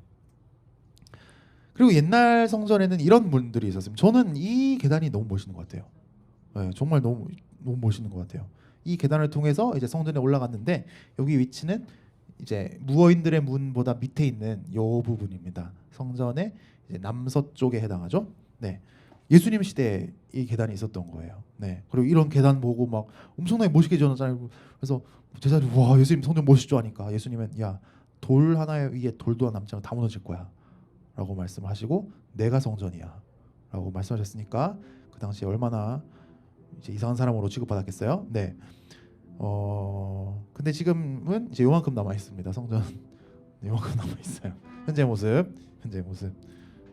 그리고 옛날 성전에는 이런 문들이 있었습니다. 저는 이 계단이 너무 멋있는 것 같아요. 네, 정말 너무 멋있는 것 같아요. 이 계단을 통해서 이제 성전에 올라갔는데 여기 위치는 이제 무어인들의 문보다 밑에 있는 요 부분입니다. 성전의 이제 남서쪽에 해당하죠. 네. 예수님 시대에 이 계단이 있었던 거예요. 네. 그리고 이런 계단 보고 막 엄청나게 멋있게 지어놨잖아요. 그래서 제자들이 와, 예수님 성전 멋있죠 하니까 예수님은 야, 돌 하나 위에 돌도 남지 않고 다 무너질 거야 라고 말씀하시고 내가 성전이야 라고 말씀하셨으니까 그 당시에 얼마나 이제 이상한 사람으로 취급받았겠어요. 네. 근데 지금은 이제 요만큼 남아 있습니다. 성전 네, 요만큼 남아 있어요. 현재 모습.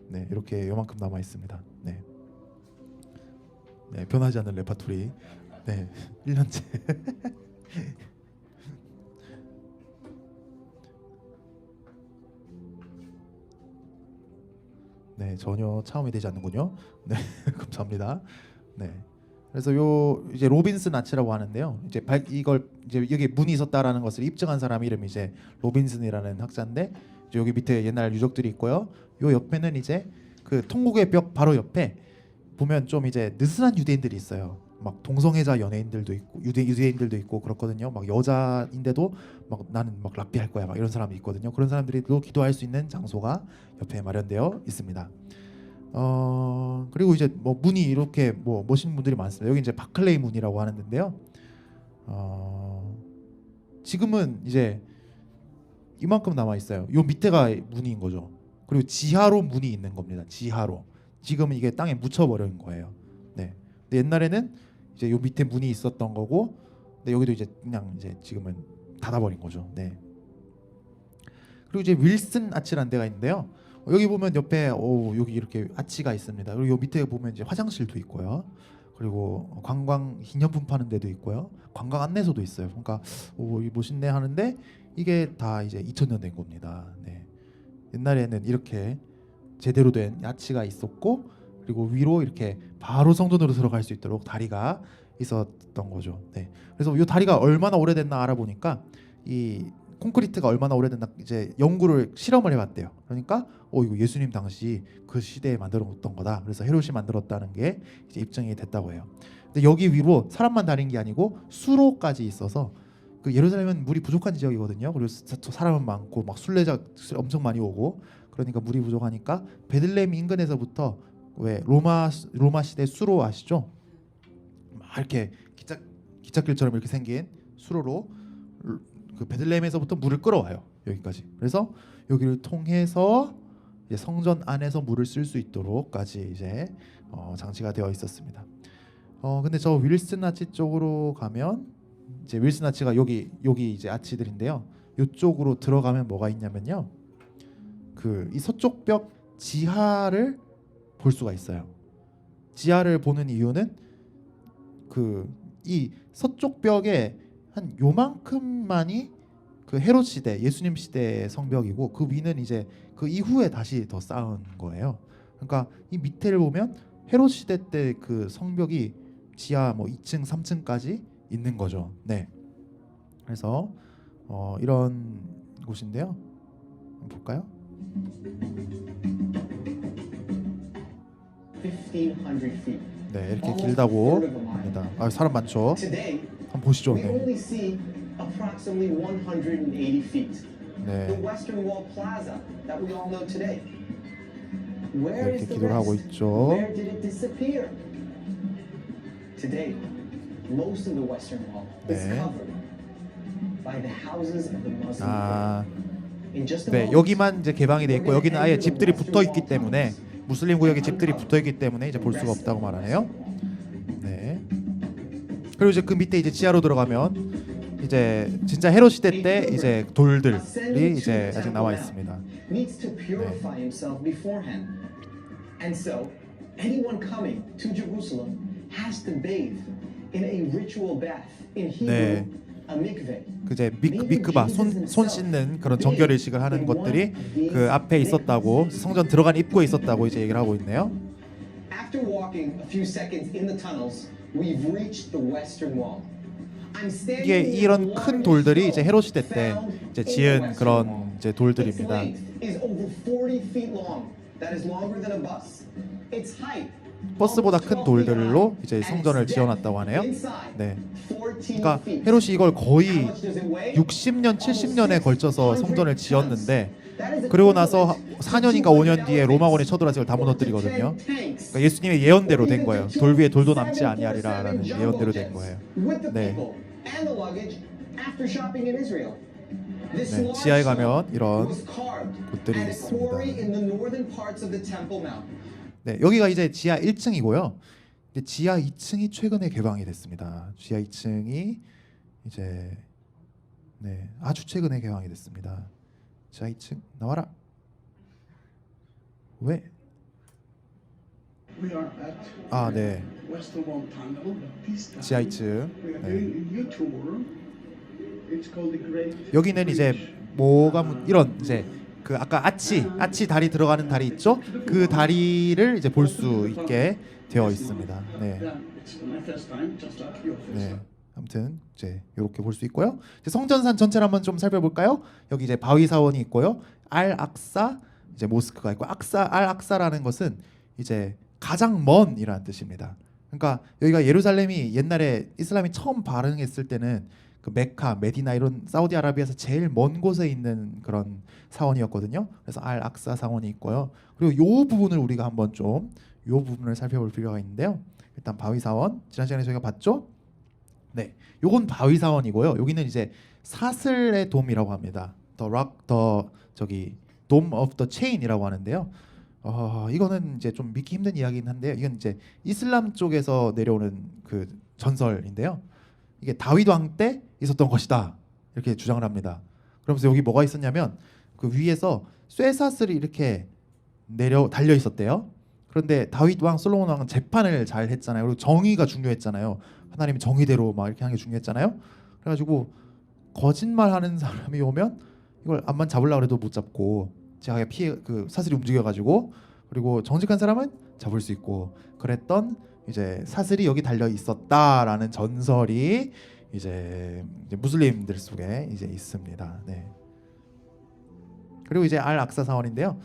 네, 이렇게 요만큼 남아 있습니다. 네. 네, 변하지 않는 레파토리. 네, 1년째. 네, 전혀 차음이 되지 않는군요. 네, 감사합니다. 네, 그래서 요 이제 로빈슨 아치라고 하는데요. 이제 이걸 이제 여기 문이 있었다라는 것을 입증한 사람 이름이 이제 로빈슨이라는 학자인데 이제 여기 밑에 옛날 유적들이 있고요. 요 옆에는 이제 그 통곡의 벽 바로 옆에 보면 좀 이제 느슨한 유대인들이 있어요. 막 동성애자 연예인들도 있고 유대인들도 있고 그렇거든요. 막 여자인데도 막 나는 막 랍비할 거야 막 이런 사람이 있거든요. 그런 사람들이도 기도할 수 있는 장소가 옆에 마련되어 있습니다. 그리고 이제 뭐 문이 이렇게 뭐 멋있는 문들이 많습니다. 여기 이제 바클레이 문이라고 하는데요. 지금은 이제 이만큼 남아 있어요. 요 밑에가 문인 거죠. 그리고 지하로 문이 있는 겁니다. 지하로. 지금은 이게 땅에 묻혀버린 거예요. 네. 근데 옛날에는 이제 요 밑에 문이 있었던 거고, 근데 여기도 이제 그냥 이제 지금은 닫아버린 거죠. 네. 그리고 이제 윌슨 아치라는 데가 있는데요. 여기 보면 옆에 여기 이렇게 아치가 있습니다. 그리고 요 밑에 보면 이제 화장실도 있고요. 그리고 관광 기념품 파는 데도 있고요. 관광 안내소도 있어요. 그러니까 이 멋있네 하는데 이게 다 이제 2000년 된 겁니다. 네. 옛날에는 이렇게 제대로 된 야치가 있었고 그리고 위로 이렇게 바로 성전으로 들어갈 수 있도록 다리가 있었던 거죠. 네. 그래서 이 다리가 얼마나 오래됐나 알아보니까 이 콘크리트가 얼마나 오래됐나 이제 연구를 실험을 해봤대요. 그러니까 이거 예수님 당시 그 시대에 만들었던 거다. 그래서 헤롯이 만들었다는 게 이제 입증이 됐다고 해요. 근데 여기 위로 사람만 다닌 게 아니고 수로까지 있어서 그 예루살렘은 물이 부족한 지역이거든요. 그리고 사람은 많고 막 순례자 엄청 많이 오고 그러니까 물이 부족하니까 베들레헴 인근에서부터 왜 로마 시대 수로 아시죠? 막 이렇게 기찻길처럼 이렇게 생긴 수로로 그 베들레헴에서부터 물을 끌어와요 여기까지. 그래서 여기를 통해서 이제 성전 안에서 물을 쓸 수 있도록까지 이제 장치가 되어 있었습니다. 근데 저 윌슨 아치 쪽으로 가면 이제 윌슨 아치가 여기 이제 아치들인데요. 이쪽으로 들어가면 뭐가 있냐면요. 그 이 서쪽 벽 지하를 볼 수가 있어요. 지하를 보는 이유는 그 이 서쪽 벽에 한 요만큼만이 그 헤롯 시대 예수님 시대의 성벽이고 그 위는 이제 그 이후에 다시 더 쌓은 거예요. 그러니까 이 밑에를 보면 헤롯 시대 때 그 성벽이 지하 뭐 2층, 3층까지 있는 거죠. 네. 그래서 이런 곳인데요. 한번 볼까요? 1,500 feet. 네, 이렇게 길다고 합니다. 사람 많죠. Today, 한번 보시죠. we 네. only see approximately 180 feet. 네. The Western Wall Plaza that we all know today. Where 이렇게 is the 기도를 하고 rest? 있죠. Where did it disappear? Today, most of the Western Wall is 네. covered by the houses of the Muslim 아, faith. In just a 네, moment, 여기만 이제 개방이 돼 있고 여기는 아예 집들이 붙어 있기 때문에 무슬림 구역에 집들이 붙어 있기 때문에 이제 볼 수가 없다고 말하네요. 네. 그리고 이제 그 밑에 이제 지하로 들어가면 이제 진짜 헤롯 시대 때 이제 돌들이 이제 아직 나와 있습니다. needs to purify himself beforehand. And so, anyone coming to Jerusalem has to bathe in a ritual bath. In Hebrew, 네. a mikveh. 그 이제 미크바 손 씻는 그런 정결 의식을 하는 것들이 그 앞에 있었다고 성전 들어간 입구에 있었다고 이제 얘기를 하고 있네요. After walking a few seconds in the tunnels, we've reached the western wall. I'm standing 이게 near 이런 the 큰 largest 돌들이 stone 이제 헤롯 시대 때 found 이제 in the 지은 western 그런 wall. 이제 Its 돌들입니다. length is over 40 feet long. That is longer than a bus. Its height 버스보다 큰 돌들로 이제 성전을 지어놨다고 하네요. 네. 그러니까 헤롯이 이걸 거의 60년, 70년에 걸쳐서 성전을 지었는데 그리고 나서 4년인가 5년 뒤에 로마군이 쳐들어와서 이걸 다 무너뜨리거든요. 그러니까 예수님의 예언대로 된 거예요. 돌 위에 돌도 남지 아니하리라라는 예언대로 된 거예요. 네. 네, 지하에 가면 이런 곳들이 있습니다. 네, 여기가 이제 지하 1층이고요. 근데 지하 2층이 최근에 개방이 됐습니다. 지하 2층이 이제 네, 아주 최근에 개방이 됐습니다. 지하 2층 나와라. 왜? We are at 아, 네. Western Wall Tunnel. This time 지하 2층. we are 네. doing a new tour. It's called the Great 여기는 이제 뭐가 이런 이제 그 아까 아치 다리 들어가는 다리 있죠? 그 다리를 이제 볼 수 있게 되어 있습니다. 네. Yeah, it's my first time, just like your first 네. time. 아무튼 이제 이렇게 볼 수 있고요. 이제 성전산 전체를 한번 좀 살펴볼까요? 여기 이제 바위 사원이 있고요. 알 악사 이제 모스크가 있고 알 악사라는 것은 이제 가장 먼이라는 뜻입니다. 그러니까 여기가 예루살렘이 옛날에 이슬람이 처음 발흥했을 때는 그 메카, 메디나 이런 사우디아라비아에서 제일 먼 곳에 있는 그런 사원이었거든요. 그래서 알 악사 사원이 있고요. 그리고 요 부분을 우리가 한번 좀 요 부분을 살펴볼 필요가 있는데요. 일단 바위 사원 지난 시간에 저희가 봤죠? 네, 요건 바위 사원이고요. 여기는 이제 사슬의 돔이라고 합니다. 저기 돔 오브 더 체인이라고 하는데요. 이거는 이제 좀 믿기 힘든 이야기긴 한데요. 이건 이제 이슬람 쪽에서 내려오는 그 전설인데요. 이게 다윗 왕 때 있었던 것이다 이렇게 주장을 합니다. 그러면서 여기 뭐가 있었냐면 그 위에서 쇠사슬이 이렇게 달려 있었대요. 그런데 다윗 왕, 솔로몬 왕은 재판을 잘 했잖아요. 그리고 정의가 중요했잖아요. 하나님이 정의대로 막 이렇게 하는 게 중요했잖아요. 그래가지고 거짓말하는 사람이 오면 이걸 암만 잡으려고 해도 못 잡고 제가 그 사슬이 움직여가지고 그리고 정직한 사람은 잡을 수 있고 그랬던 이제 사슬이 여기 달려 있었다라는 전설이 이제 무슬림들 속에 이제 있습니다. 네. 그리고 이제 알 악사 사원인데요.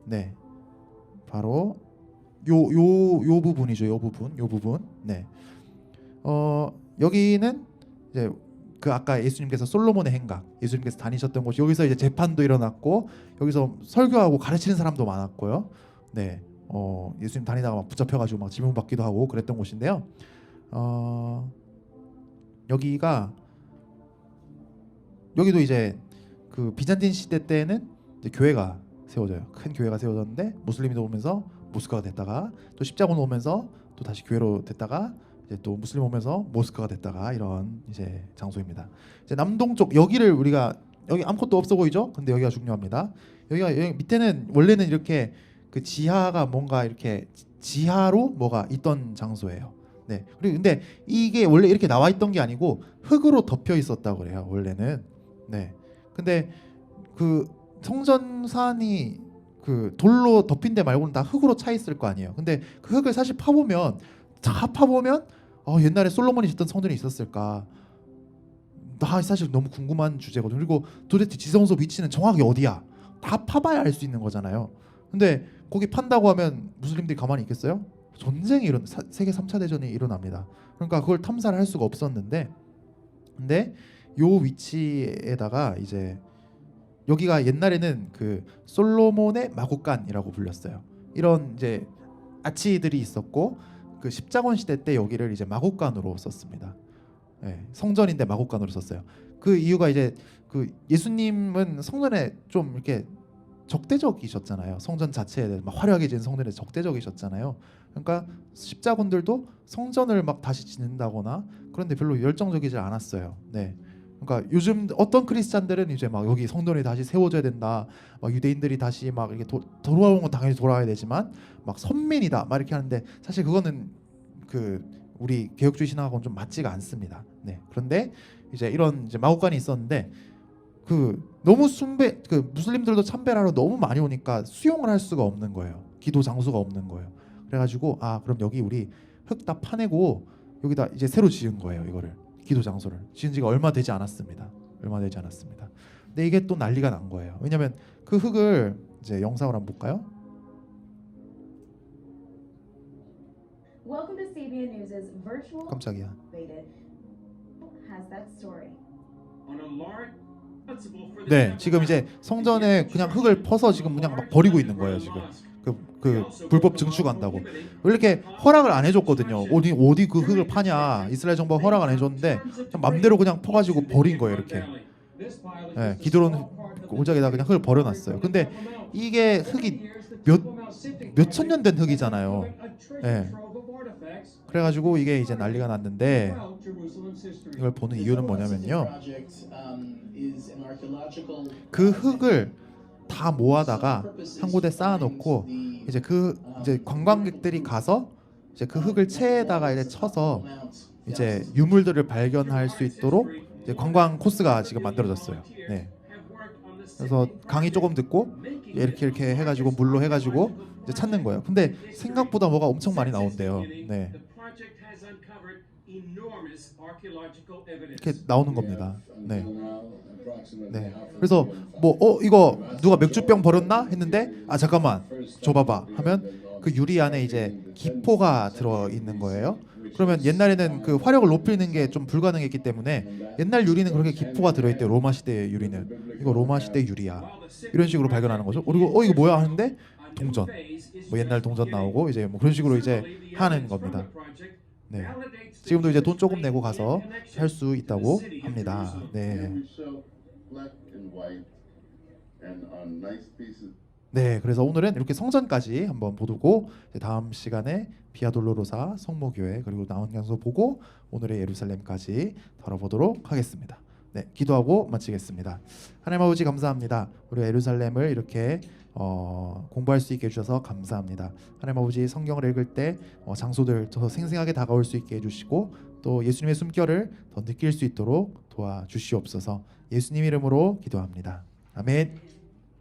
네. 바로 요 부분이죠. 요 부분. 네. 여기는 이제 그 아까 예수님께서 솔로몬의 행각, 예수님께서 다니셨던 곳이 여기서 이제 재판도 일어났고 여기서 설교하고 가르치는 사람도 많았고요. 네. 예수님 다니다가 막 붙잡혀가지고 막 질문 받기도 하고 그랬던 곳인데요. 여기도 이제 그 비잔틴 시대 때는 이제 교회가 세워져요. 큰 교회가 세워졌는데 무슬림이 오면서 모스크가 됐다가 또 십자군 오면서 또 다시 교회로 됐다가 이제 또 무슬림 오면서 모스크가 됐다가 이런 이제 장소입니다. 이제 남동쪽 여기를 우리가 여기 아무것도 없어 보이죠? 근데 여기가 중요합니다. 여기 밑에는 원래는 이렇게 그 지하가 뭔가 이렇게 지하로 뭐가 있던 장소예요. 네. 그리고 근데 이게 원래 이렇게 나와 있던 게 아니고 흙으로 덮여 있었다고 그래요. 원래는. 네. 근데 그 성전산이 그 돌로 덮인 데 말고는 다 흙으로 차 있을 거 아니에요. 근데 그 흙을 사실 파보면 옛날에 솔로몬이 짓던 성전이 있었을까? 나 사실 너무 궁금한 주제거든요. 그리고 도대체 지성소 위치는 정확히 어디야? 다 파봐야 알 수 있는 거잖아요. 근데 거기 판다고 하면 무슬림들이 가만히 있겠어요? 전쟁이 세계 3차 대전이 일어납니다. 그러니까 그걸 탐사를 할 수가 없었는데, 근데 요 위치에다가 이제 여기가 옛날에는 그 솔로몬의 마구간이라고 불렸어요. 이런 이제 아치들이 있었고 그 십자군 시대 때 여기를 이제 마구간으로 썼습니다. 네, 성전인데 마구간으로 썼어요. 그 이유가 이제 그 예수님은 성전에 좀 이렇게 적대적이셨잖아요. 성전 자체에 대해서 막 화려하게 지은 성전에 적대적이셨잖아요. 그러니까 십자군들도 성전을 막 다시 짓는다거나 그런데 별로 열정적이지 않았어요. 네. 그러니까 요즘 어떤 크리스찬들은 이제 막 여기 성전이 다시 세워져야 된다. 막 유대인들이 다시 막 이렇게 돌아오는 건 당연히 돌아와야 되지만 막 선민이다. 막 이렇게 하는데 사실 그거는 그 우리 개혁주의 신학하고는 좀 맞지가 않습니다. 네. 그런데 이제 이런 이제 마구간이 있었는데 그 너무 그 무슬림들도 참배하러 너무 많이 오니까 수용을 할 수가 없는 거예요. 기도 장소가 없는 거예요. 그래가지고 그럼 여기 우리 흙 다 파내고 여기다 이제 새로 지은 거예요. 이거를 기도 장소를 지은 지가 얼마 되지 않았습니다. 근데 이게 또 난리가 난 거예요. 왜냐하면 그 흙을 이제 영상을 한번 볼까요? Welcome to CBN News's virtual 깜짝이야. has that story. 네, 지금 이제 성전에 그냥 흙을 퍼서 지금 그냥 막 버리고 있는 거예요. 지금 그 불법 증축한다고 이렇게 허락을 안 해줬거든요. 어디 그 흙을 파냐? 이스라엘 정부가 허락 안 해줬는데 그냥 맘대로 그냥 퍼가지고 버린 거예요. 이렇게. 네, 기드론 골짜기에다 그냥 흙을 버려놨어요. 근데 이게 흙이 몇천 년 된 흙이잖아요. 네. 그래가지고 이게 이제 난리가 났는데 이걸 보는 이유는 뭐냐면요. 그 흙을 다 모아다가 한 곳에 쌓아놓고 이제 관광객들이 가서 이제 그 흙을 체에다가 이제 쳐서 이제 유물들을 발견할 수 있도록 이제 관광 코스가 지금 만들어졌어요. 네. 그래서 강의 조금 듣고 이렇게 해가지고 물로 해가지고 이제 찾는 거예요. 근데 생각보다 뭐가 엄청 많이 나온대요. 네. 이렇게 나오는 겁니다. 네. 네. 그래서 이거 누가 맥주병 버렸나 했는데 잠깐만 줘봐봐 하면 그 유리 안에 이제 기포가 들어 있는 거예요. 그러면 옛날에는 그 화력을 높이는 게 좀 불가능했기 때문에 옛날 유리는 그렇게 기포가 들어있대요. 로마 시대 유리는 이거 로마 시대 유리야. 이런 식으로 발견하는 거죠. 그리고 이거 뭐야 하는데 동전. 옛날 동전 나오고 이제 그런 식으로 이제 하는 겁니다. 네. 지금도 이제 돈 조금 내고 가서 살 수 있다고 합니다. 네. 네, 그래서 오늘은 이렇게 성전까지 한번 보고 다음 시간에 비아 돌로로사 성모교회 그리고 나온 장소 보고 오늘의 예루살렘까지 다뤄보도록 하겠습니다. 네, 기도하고 마치겠습니다. 하나님 아버지 감사합니다. 우리 예루살렘을 이렇게 공부할 수 있게 해주셔서 감사합니다. 하나님 아버지 성경을 읽을 때 장소들 더 생생하게 다가올 수 있게 해주시고 또 예수님의 숨결을 더 느낄 수 있도록 도와주시옵소서. 예수님 이름으로 기도합니다. 아멘.